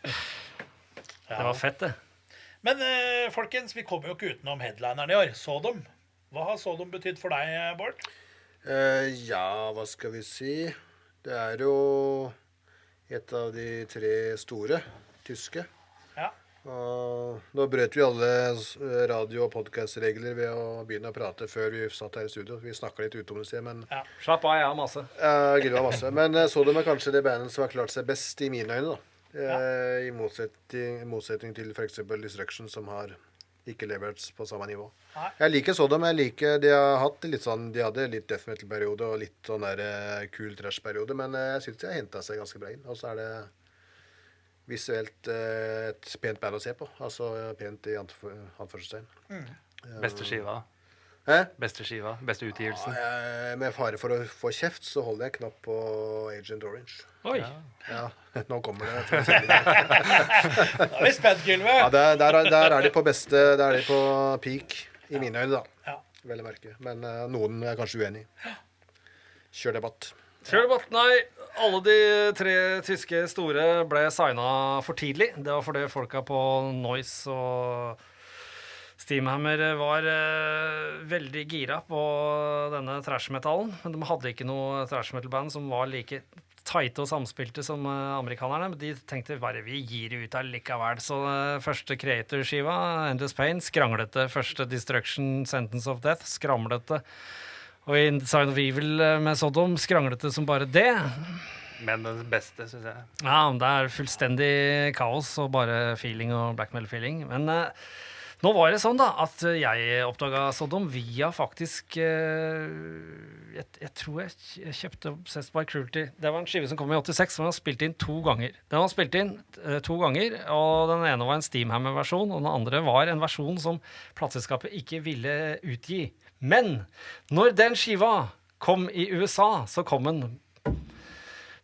Det var fett, det. Men folkens, vi kommer jo ikke utenom headlineren i år. Sodom. Hva har Sodom betydd for deg, Bård? Ja, hva skal vi si? Det er jo et av de 3 store tyske. Ja. Og nå brøt vi alle radio- og podcastregler ved å begynne å prate før vi satt her i studio. Vi snakket litt utom det sted, men... Ja. Slapp av, jeg har masse. Grua masse. Men Sodom er kanskje det bandet som har klart seg best i mine øyne, da. I motsetning til for eksempel Destruction, som har ikke levert på samme nivå. Nei. Jeg liker Sodom. De har hatt litt sånn, de hadde litt death metal-periode og litt sånn der cool trash-periode, men jeg synes de har hentet seg ganske bra inn. Og så er det visuelt et pent band å se på. Altså pent i anførselstegn. Beste skiva. Beste skiva, beste utgivelsen. Med fare for å få kjeft, så holder jeg knapp på Agent Orange. Oi! Ja, nå kommer det. Da er vi spent, Gylve. Ja, der er de på beste, der er de på peak, i mine øyne da. Ja. Vel å merke. Men noen er kanskje uenig. Kjør debatt. Nei, alle de 3 tyske store ble signet for tidlig. Det var fordi folka på Noise og Steamhammer var veldig gira på denne thrash-metallen, men de hadde ikke noe thrash-metal-band som var like tighte og samspilte som amerikanerne, men de tenkte bare, vi gir ut allikevel. Så første Creator-skiva, Endless Pain, skranglete. Første Destruction, Sentence of Death, skramlete. Og Inside of Evil med Sodom, skranglete som bare det. Men den beste, synes jeg. Ja, det er fullstendig kaos og bare feeling og black metal-feeling. Men Nå var det sånn da, at jeg oppdaget Sodom via faktisk, jeg tror jeg kjøpte Obsessed by Cruelty. Det var en skive som kom i 86, som var spilt inn 2 ganger. Den var spilt inn 2 ganger, og den ene var en Steamhammer-versjon, og den andre var en versjon som plateselskapet ikke ville utgi. Men når den skiva kom i USA, så kom den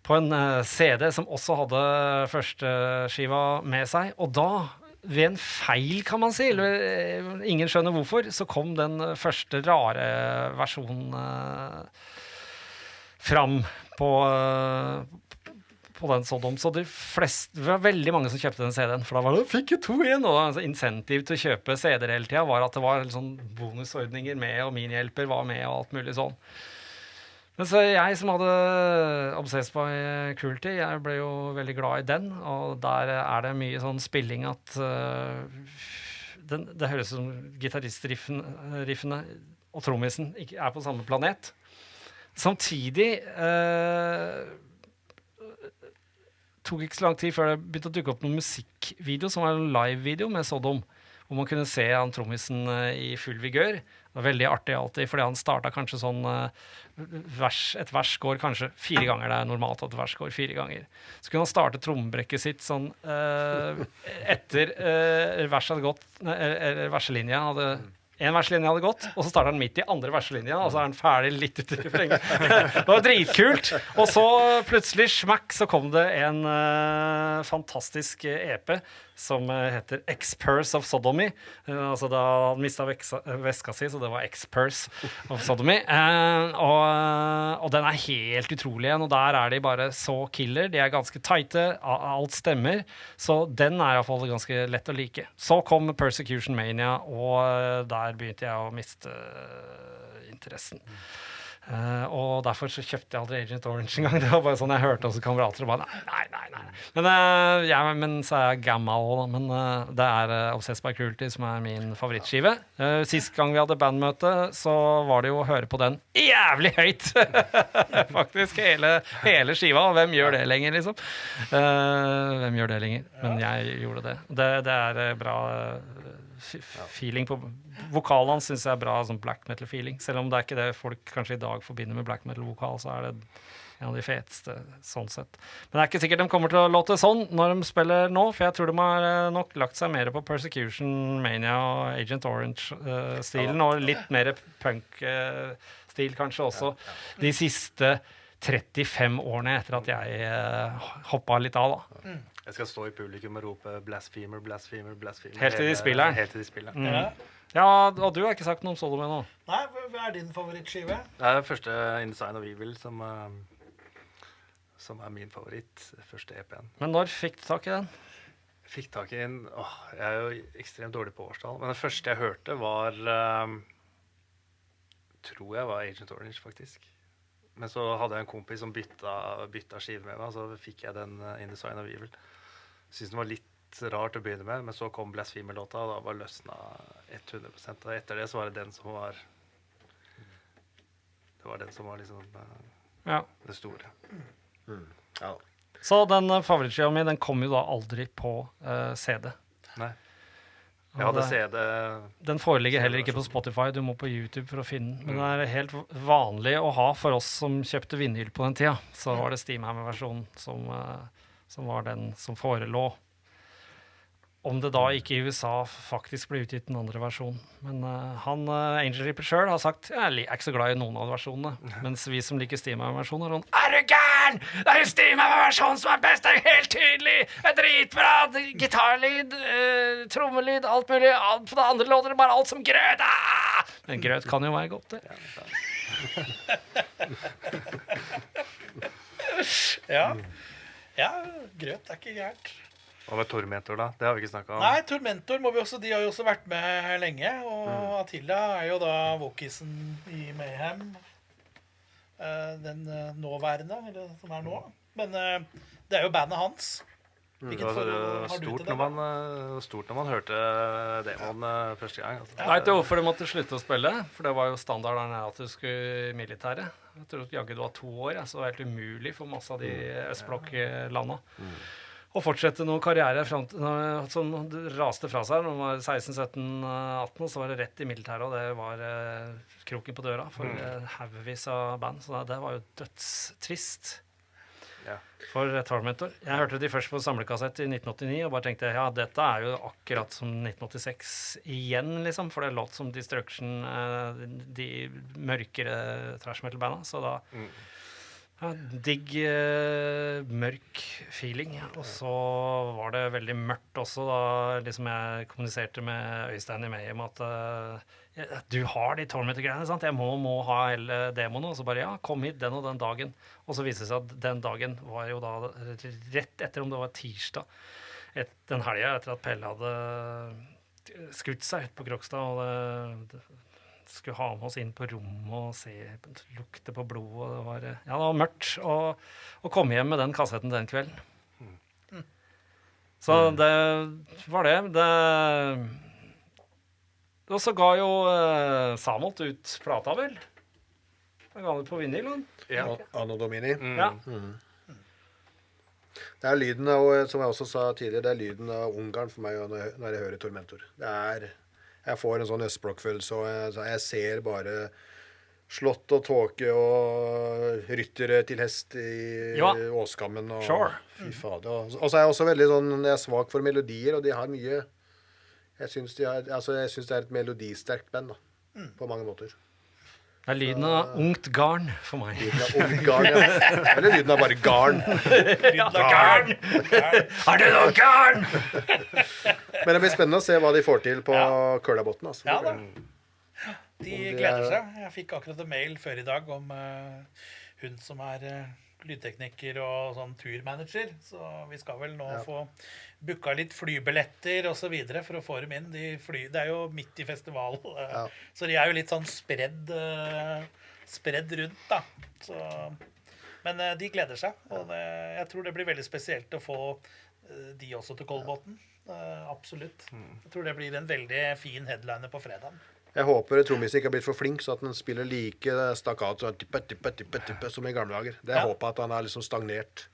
på en CD som også hadde første skiva med seg, og da ved en feil, kan man si, eller ingen skjønner hvorfor, så kom den første rare versjonen fram på den Sodom. Så det var veldig mange som kjøpte den CD-en, for da var det, fikk jeg 2 igjen, og altså, insentiv til å kjøpe CD-er hele tiden var at det var sånn bonusordninger med, og minihjelper var med, og alt mulig sånn. Men så jeg som hadde Obsessed by Cruelty, jeg ble jo veldig glad i den, og der det mye sånn spilling at det høres som gitarristriffene og trommisen ikke på samme planet. Samtidig tok ikke så lang tid før det begynte å dukke opp noen musikkvideo, som var en live-video med Sodom, hvor man kunne se han trommisen i full vigør. Det var veldig artig alltid, fordi han startet kanskje sånn et vers går kanskje 4 ganger. Det normalt at et vers går 4 ganger. Så kunne han starte trommebrekket sitt sånn etter verset hadde gått, verselinja hadde en verslinje hadde gått, og så starter han midt i andre verselinja, og så han ferdig litt ut i refrenget. Det var dritkult. Og så plutselig, smakk, så kom det en fantastisk EP som heter X-Purse of Sodomy. Altså da han mistet veska si, så det var X-Purse of Sodomy. Og den helt utrolig igjen, og der de bare så killer. De ganske tighte, alt stemmer. Så den I hvert fall ganske lett å like. Så kom Persecution Mania, og der begynte jeg å miste interessen. Og derfor så kjøpte jeg aldri Agent Orange en gang. Det var bare sånn jeg hørte også kamerater og bare nei. Men så jeg gammel også da. Men det Obsessed by Cruelty som min favorittskive. Sist gang vi hadde bandmøte så var det jo å høre på den jævlig høyt. Faktisk hele skiva. Hvem gjør det lenger liksom? Hvem gjør det lenger? Men jeg gjorde det. Det bra feeling på vokalen hans synes jeg bra sånn black metal feeling, selv om det ikke det folk kanskje i dag forbinder med black metal vokal, så det en av de feteste sånn sett. Men det ikke sikkert de kommer til å låte sånn når de spiller nå, for jeg tror de har nok lagt seg mer på Persecution Mania og Agent Orange-stilen, og litt mer punk-stil kanskje også de siste 35 årene etter at jeg hoppet litt av da. Jeg skal stå i publikum og rope blasphemer, blasphemer, blasphemer. Helt til de spiller. Helt til de spiller. Ja, og du har ikke sagt noe om Sodom ennå. Nei, hva din favorittskive? Det det første In the Sign of Evil som min favoritt, første EP-en. Men når fikk du tak i den? Jeg fikk tak i den, jeg jo ekstremt dårlig på årstall, men det første jeg hørte var, tror jeg var Agent Orange faktisk. Men så hadde jeg en kompis som bytta skive med meg, så fikk jeg den In the Sign of Evil. Jeg synes den var litt rart å begynne med, men så kom Blasphemer-låta, og da var løsna 100%. Og etter det så var det den som var liksom det store. Ja. Så den favorittskiva mi, den kom jo da aldri på CD. Nei. Jeg hadde CD. Den foreligger heller ikke på Spotify, du må på YouTube for å finne den. Men det helt vanlig å ha for oss som kjøpte vinyl på den tida. Så var det Steamhammer-versjonen som var den som forelå. Om det da ikke i USA faktisk ble utgitt den andre versjonen. Men Angel Reaper selv har sagt jeg ikke så glad i noen av versjonene. Mens vi som liker Steamhammer-versjonen er sånn du gæren? Det jo Steamhammer-versjonen som best, det helt tydelig! Det dritbra! Gitarlyd, trommelyd, alt mulig. På det andre låter det bare alt som grøt. Men grøt kan jo være godt, det. Ja, grøt ikke gærent. Hva med Tormentor da? Det har vi ikke snakket om. Nei, Tormentor de har jo også vært med lenge, og Attila jo da vokisen i Mayhem, den nåværende, eller som nå. Men det jo bandet hans. Det var stort når man hørte demoen første gang. Altså. Vet du hvorfor de måtte slutte å spille? For det var jo standard der nede at du skulle i militæret. Jeg tror at jagget du var 2 år, så det var helt umulig for masse av de østblokklandene. å fortsette noen karriere frem til, som raste fra seg. Når man var 16, 17, 18, så var det rett i militæret, og det var kroken på døra for haugevis av band. Så det var jo dødstrist. Ja. For Tormentor. Jeg hørte de først på samlekassett i 1989 og bare tenkte ja, dette er jo akkurat som 1986 igjen, liksom. For det låt som Destruction, de mørkere thrash metal-banda. Så da digg, mørk feeling. Og så var det veldig mørkt også da liksom jeg kommuniserte med Øystein i Mayhem at du har de Tormentor-greiene, sant? Jeg må ha hele demoen, og så bare, ja, kom hit den og den dagen. Og så viste det seg at den dagen var jo da rett etter om det var tirsdag, den helgen etter at Pelle hadde skutt seg ut på Krokstad, og det skulle ha med oss inn på rommet og se, lukte på blod, og det var mørkt, og komme hjem med den kassetten den kvelden. Så det var det. Og så ga jo Samolt ut plata, vel? Han ga det på vinyl, han. Ja. Anno Domini. Ja. Det er lyden av, som jeg også sa tidligere, det er lyden av Ungarn for meg når jeg hører Tormentor. Jeg får en sånn Østblokk-følelse, og jeg ser bare slott og tåke og ryttere til hest i Åskammen. Og, Sure. Fy fader. Og så er jeg også veldig sånn, jeg er svak for melodier, og de har mye. Jeg synes det er et melodisterkt band, da, på mange måter. Det er lyden av ungt garn for meg. Lyden av ungt garn, ja. Eller lyden av bare garn. Lyden av garn! Har du noe garn? Men det blir spennende å se hva de får til på Kølabotn. Altså. Ja da. De gleder seg. Jeg fikk akkurat en mail før i dag om hun som er lydtekniker og sånn turmanager. Så vi skal vel nå få booka litt flybilletter og så videre for å få dem inn. Det er jo midt i festival, så de er jo litt sånn spredd rundt, da. Så, men de gleder seg, og jeg tror det blir veldig spesielt å få de også til Kolbotn. Absolutt. Jeg tror det blir en veldig fin headliner på fredagen. Jeg håper trommisen ikke har blitt for flink, så at han spiller like stakkat som i gamle dager. Det er håpet at han er liksom stagnert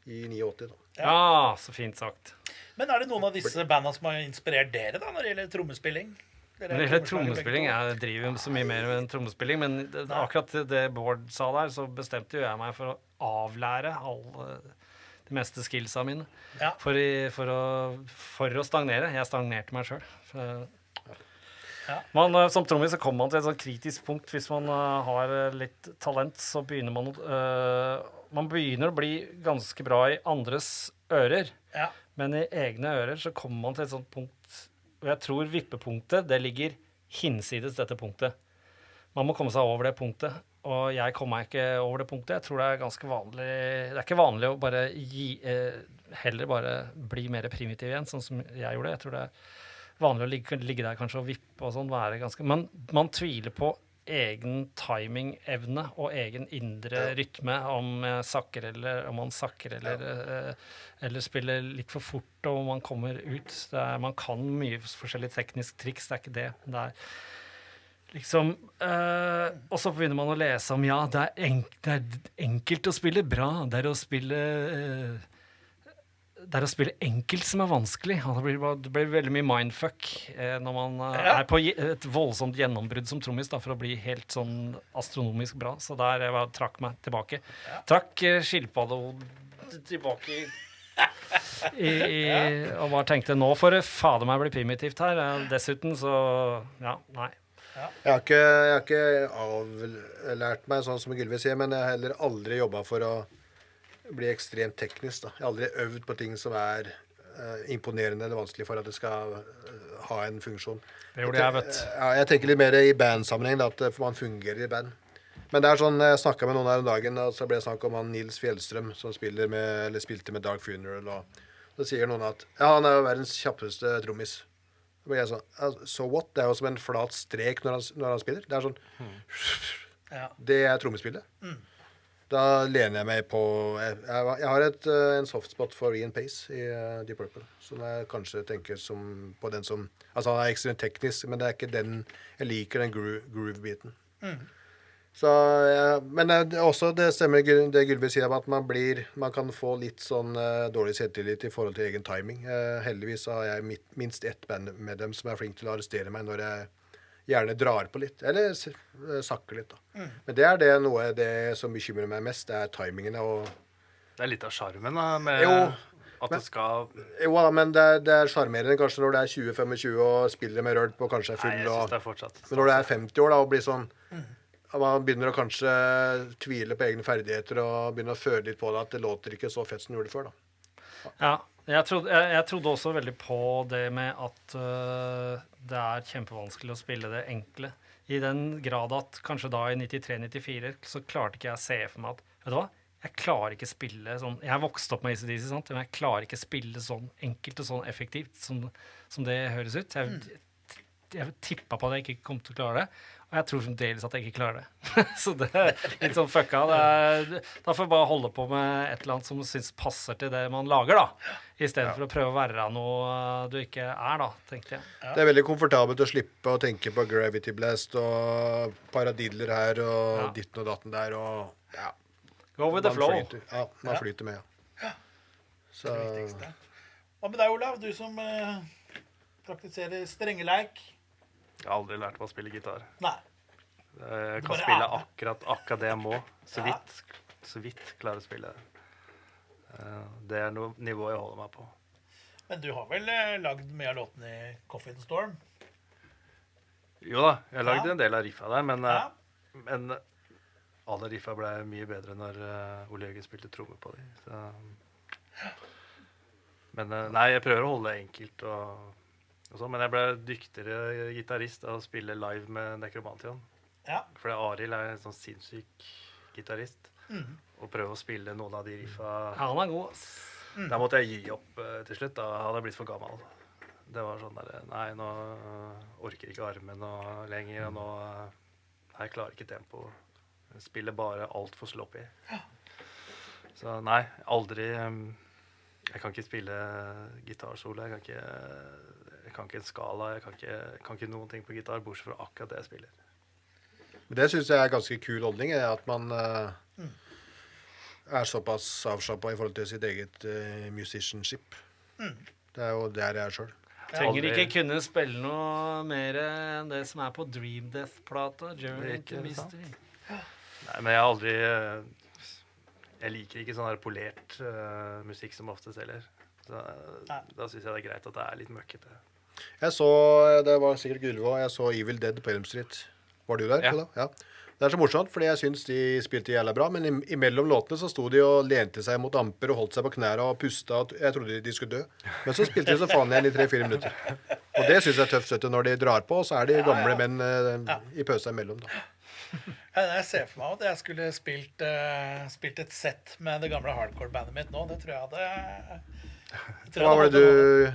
i 89 da. Ja, så fint sagt. Men er det noen av disse bandene som har inspirert dere da, når det gjelder trommespilling? Når det gjelder trommespilling, jeg driver jo så mye mer med trommespilling, men akkurat det Bård sa der, så bestemte jo jeg meg for å avlære de meste skillsa mine. For å stagnere. Jeg stagnerte meg selv. Som trommis så kommer man til et sånn kritisk punkt. Hvis man har litt talent, så begynner man begynner å bli ganske bra i andres ører. Men i egne ører så kommer man til et sånt punkt, og jeg tror vippepunktet, det ligger hinsides dette punktet. Man må komme seg over det punktet, og jeg kommer meg ikke over det punktet. Jeg tror det er ganske vanlig. Det er ikke vanlig å bare heller bare bli mer primitiv igjen, sånn som jeg gjorde. Jeg tror det er vanlig å ligge der kanskje og vippe og sånn, man tviler på egen timing-evne og egen indre rytme, om man sakker eller spiller litt for fort og man kommer ut. Man kan mye forskjellige teknisk triks, det er ikke det. Det er liksom, og så begynner man å lese om, det er enkelt å spille bra, det er å spille enkelt som er vanskelig. Det blir veldig mye mindfuck når man er på et voldsomt gjennombrudd som trommis, for å bli helt sånn astronomisk bra. Så der jeg trakk meg tilbake. Trakk skilpaddehodet tilbake og bare tenkte, nå får det fader meg bli primitivt her. Dessuten så, nei. Jeg har ikke avlært meg sånn som Gylve sier, men jeg har heller aldri jobbet for å bli ekstremt teknisk. Da. Jeg har aldri øvd på ting som er imponerende eller vanskelig for at det skal ha en funksjon. Det gjorde jeg, vet. Jeg tenker litt mer i bandsammenheng, at man fungerer i band. Men det er sånn, jeg snakket med noen her om dagen, og så ble det snakk om han Nils Fjellstrøm, som spilte med Dark Funeral, og så sier noen at han er jo verdens kjappeste trommis. Da blir jeg sånn, so what? Det er jo som en flat strek når han spiller. Det er sånn, det er trommespillet. Da lener jeg meg på, jeg har en softspot for Ian Pace i Deep Purple, som jeg kanskje tenker på den som, altså han er ekstremt teknisk, men det er ikke den, jeg liker den groove-biten. Så, men det stemmer det Gylve sier om at man kan få litt sånn dårlig selvtillit i forhold til egen timing. Heldigvis så har jeg minst ett band med dem som er flink til å arrestere meg når jeg gjerne drar på litt, eller sakker litt da. Men det er noe det som bekymrer meg mest, det er timingene og... Det er litt av charmen da, med at det skal... Jo da, men det er charmerende kanskje når det er 20-25 og spiller med rørt på kanskje er full. Nei, jeg synes det er fortsatt. Men når det er 50 år da, og blir sånn, man begynner å kanskje tvile på egne ferdigheter og begynner å føle litt på det, at det låter ikke så fett som det gjorde før da. Ja, jeg trodde også veldig på det med at det er kjempevanskelig å spille det enkle. I den grad at kanskje da i 93-94 så klarte ikke jeg å se for meg at, vet du hva? Jeg klarer ikke spille sånn, jeg har vokst opp med AC/DC, sant? Men jeg klarer ikke spille sånn enkelt og sånn effektivt som det høres ut. Jeg tippet på at jeg ikke kom til å klare det, og jeg tror fremdeles at jeg ikke klarer det. Så det er litt sånn fucka. Da får jeg bare holde på med et eller annet som synes passer til det man lager da, i stedet for å prøve å være noe du ikke er da, tenkte jeg. Ja. Det er veldig komfortabelt å slippe å tenke på Gravity Blast og paradidler her og ditten og datten der og ja. Go with the flow. Man flyter med, ja. Så... Det viktigste. Hva med deg, Olav? Du som praktiserer strengeleik. Jeg har aldri lært meg å spille gitar. Nei. Jeg kan spille akkurat det jeg må. Så vidt klarer å spille. Det er noe nivå jeg holder meg på. Men du har vel lagd mye av låtene i Coffin Storm? Jo da, jeg lagde en del av riffa der, men alle riffa ble mye bedre når Ole Jørgen spilte trommer på dem. Så. Men nei, jeg prøver å holde det enkelt og så, men jeg ble dyktigere gitarist av å spille live med Necromantion. Ja. For Arild er en sånn sinnssyk gitarist. Og prøve å spille noen av de riffa. Ja, han er god, ass. Da måtte jeg gi opp til slutt. Da hadde jeg blitt for gammel. Det var sånn der, nei, nå orker ikke armen lenger, og nå jeg klarer ikke tempo. Jeg spiller bare alt for sloppy. Så nei, aldri... Jeg kan ikke spille gitarsolo, jeg kan ikke en skala, jeg kan ikke noen ting på gitar, bortsett fra akkurat det jeg spiller. Men det synes jeg er ganske kul holdning, at man er såpass avslappet i forhold til sitt eget musicianship. Det er jo der jeg er selv. Trenger ikke kunne spille noe mer enn det som er på Dream Death-plata, Journey to Mystery. Nei, men jeg har aldri... Jeg liker ikke sånn her polert musikk som oftest heller. Så da synes jeg det er greit at det er litt møkkete. Jeg så, det var sikkert Gylve, jeg så Evil Dead på Elm Street. Var du der? Ja. Ja. Det er så morsomt, fordi jeg synes de spilte jævla bra, men imellom låtene så sto de og lente seg mot amper og holdt seg på knæra og pusta, og jeg trodde de skulle dø. Men så spilte de så faen igjen i 3-4 minutter. Og det synes jeg er tøft, når de drar på, og så er de gamle menn i pøsa imellom da. Jeg ser for meg at jeg skulle spilt et sett med det gamle hardcore-bandet mitt nå. Det tror jeg hadde... Hva var det du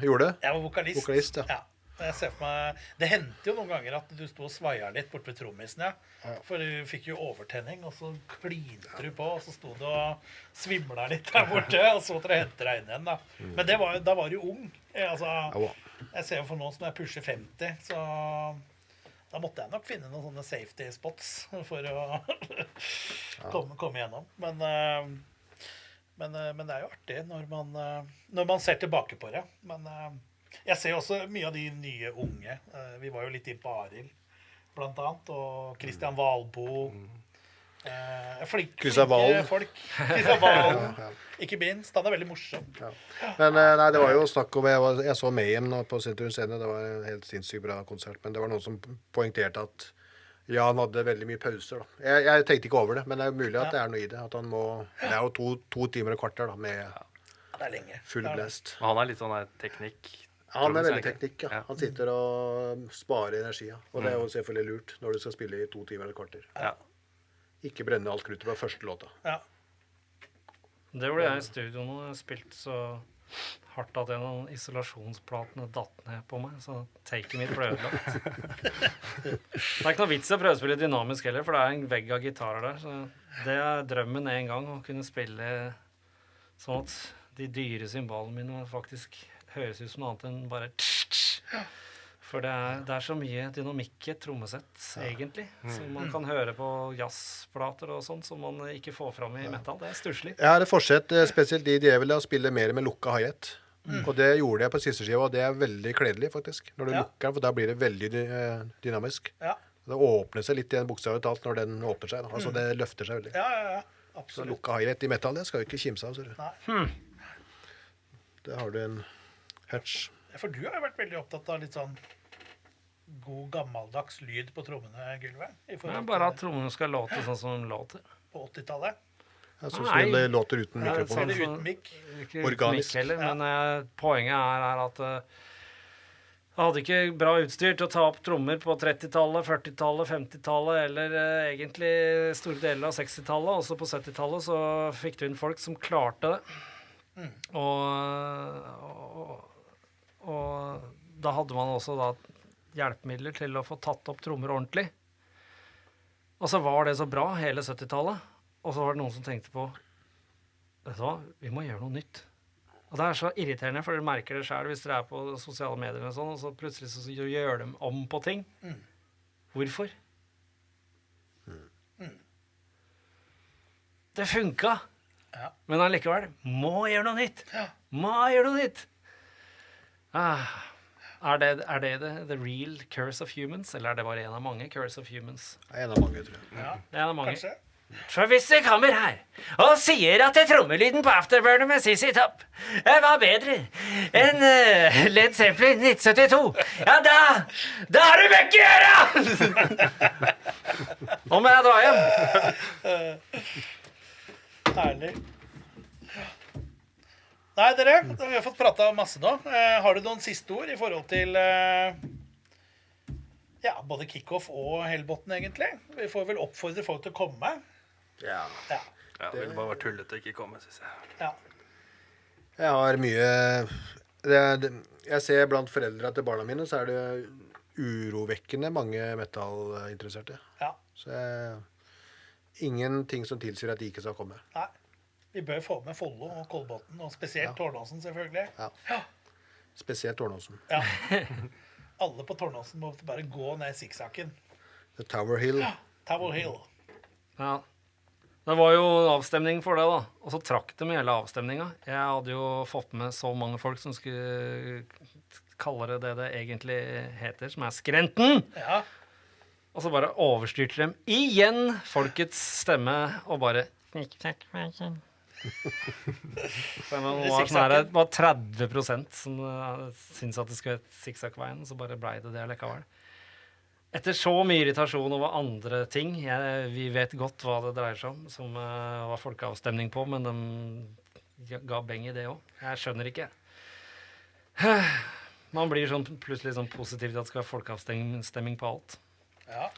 gjorde? Jeg var vokalist. Vokalist, ja. Jeg ser for meg... Det hendte jo noen ganger at du stod og svaia litt bort ved trommisen, For du fikk jo overtenning, og så klinte du på, og så stod du og svimla litt der borte, og så måtte du hente deg inn igjen, da. Men da var du ung. Jeg ser jo for noen som er pusher 50, så... Da måtte jeg nok finne noen sånne safety spots for å komme igjennom. Men det er jo artig når man ser tilbake på det. Men jeg ser også mye av de nye unge. Vi var jo litt inn på Arild, blant annet, og Kristian Valbo. Flinke folk. Kristian Valen. Ikke minst. Han er veldig morsom. Ja. Men nei, det var jo snakk om jeg så Mayhem nå på Sentrum Scene. Det var en helt sinnssykt bra konsert. Men det var noen som poengterte at han hadde veldig mye pauser da. Jeg tenkte ikke over det, men det er mulig at det er noe i det. At han må, det er jo 2 timer og kvarter da, med full blast. Han er litt sånn teknikk. Han er veldig teknikk, ja. Han sitter og sparer energi, og det er jo selvfølgelig lurt når du skal spille i 2 timer og kvarter. Ja. Ikke brenne alt kruttet på første låta. Ja. Det gjorde jeg i studio nå. Jeg spilte så hardt at en av isolasjonsplatene datt ned på meg, så taket mitt ble ødelagt. Det er ikke noe vits å prøve å spille dynamisk heller, for det er en vegg av gitarer der. Så det er drømmen en gang, å kunne spille sånn at de dyre symbolene mine faktisk høres ut som noe annet enn bare For det er så mye dynamikk i et trommesett, egentlig. Som man kan høre på jazzplater og sånt, som man ikke får fram i metal. Det er stusslig. Jeg har et forsett, spesielt de jeg vil spille mer med lukka hi-hat. Og det gjorde jeg på siste skiva, og det er veldig kledelig, faktisk. Når du lukker den, for da blir det veldig dynamisk. Ja. Det åpner seg litt igjen, bokstavelig talt, når den åpner seg. Da. Altså, det løfter seg veldig. Ja, Så absolutt. lukka hi-hat i metal, det skal jo ikke kimse av, ser du. Nei. Der har du en hatch. For du har jo vært veldig opptatt av litt sånn god, gammeldags lyd på trommene, Gylve. I Det forhold er bare at til trommene skal låte sånn som de låter. på 80-tallet. Jeg synes Nei. det låter uten Ja, mikrofon. sånn- Eller uten mikk. Ikke Organisk. mikk heller, men poenget er at jeg hadde ikke bra utstyr til å ta opp trommer på 30-tallet, 40-tallet, 50-tallet, eller egentlig store deler av 60-tallet. Også på 70-tallet så fikk du inn folk som klarte det. Og da hadde man også da hjelpemidler til å få tatt opp trommer ordentlig. Og så var det så bra hele 70-tallet. Og så var det noen som tenkte på, vet du hva, vi må gjøre noe nytt. Og det er så irriterende, for dere merker det selv hvis dere er på sosiale medier og sånn, og så plutselig så gjør de om på ting. Hvorfor? Det funka. Ja. Men allikevel, må gjøre noe nytt. Ja. Må gjøre noe nytt. Er det the real curse of humans, eller er det bare en av mange curse of humans? Det er en av mange, tror jeg. Ja, Det er en av mange. kanskje. Så hvis det kommer her og sier at trommelyden på Afterburner med Sissy Top var bedre enn Led Zeppelin 1972, ja da har du mye å gjøre! Nå må jeg dra hjem. Herlig. Nei, dere, vi har fått prata masse nå. Har du noen siste ord i forhold til både kickoff og Hellbotn, egentlig? Vi får vel oppfordre folk til å komme. Ja. Ja. Ja, det ville bare vært tullete å ikke komme, synes jeg. Ja. Jeg har mye Jeg ser blant foreldra til barna mine, så er det urovekkende mange metal-interesserte. Ja. Så ingenting som tilsier at de ikke skal komme. Nei. Vi bør få med Follo og Kolbotn, og spesielt Tårnåsen, selvfølgelig. Ja. Spesielt Tårnåsen. Ja. Alle på Tårnåsen må bare gå ned sikksakken. The Tower Hill. Tower Hill. Ja. Det var jo avstemning for det, da. Og så trakk de hele avstemninga. Jeg hadde jo fått med så mange folk som skulle kalle det egentlig heter, som er Skrenten. Ja. Og så bare overstyrte dem igjen folkets stemme, og bare Så det var 30% som syntes at det skulle hete Sikksakveien, og så bare ble det likevel. Etter så mye irritasjon over andre ting, vi vet godt hva det dreier seg om, som var folkeavstemning på, men de ga beng i det også. Jeg skjønner ikke. Man blir plutselig positiv til at det skal være folkeavstemning på alt. Ja.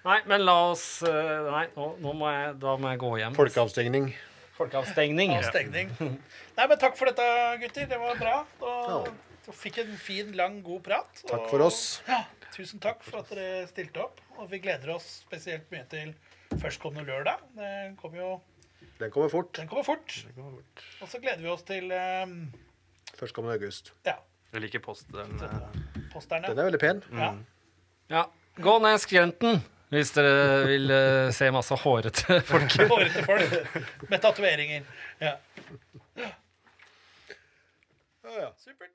Nei, men la oss... Nei, da må jeg gå hjem. Folkeavstemning. Folkeavstemning. Avstengning. Nei, men takk for dette, gutter. Det var bra. Og fikk en fin, lang, god prat. Takk for oss. Ja, tusen takk for at dere stilte opp. Og vi gleder oss spesielt mye til førstkommende lørdag. Den kommer fort. Den kommer fort. Og så gleder vi oss til Førstkommende august. ja, Jeg liker posteren. posterne. Den er veldig pen. Ja. Ja, gå ned Skrenten hvis dere vil se masse hårete folk. Hårete folk med tatoveringer. Ja. Ja. Supert.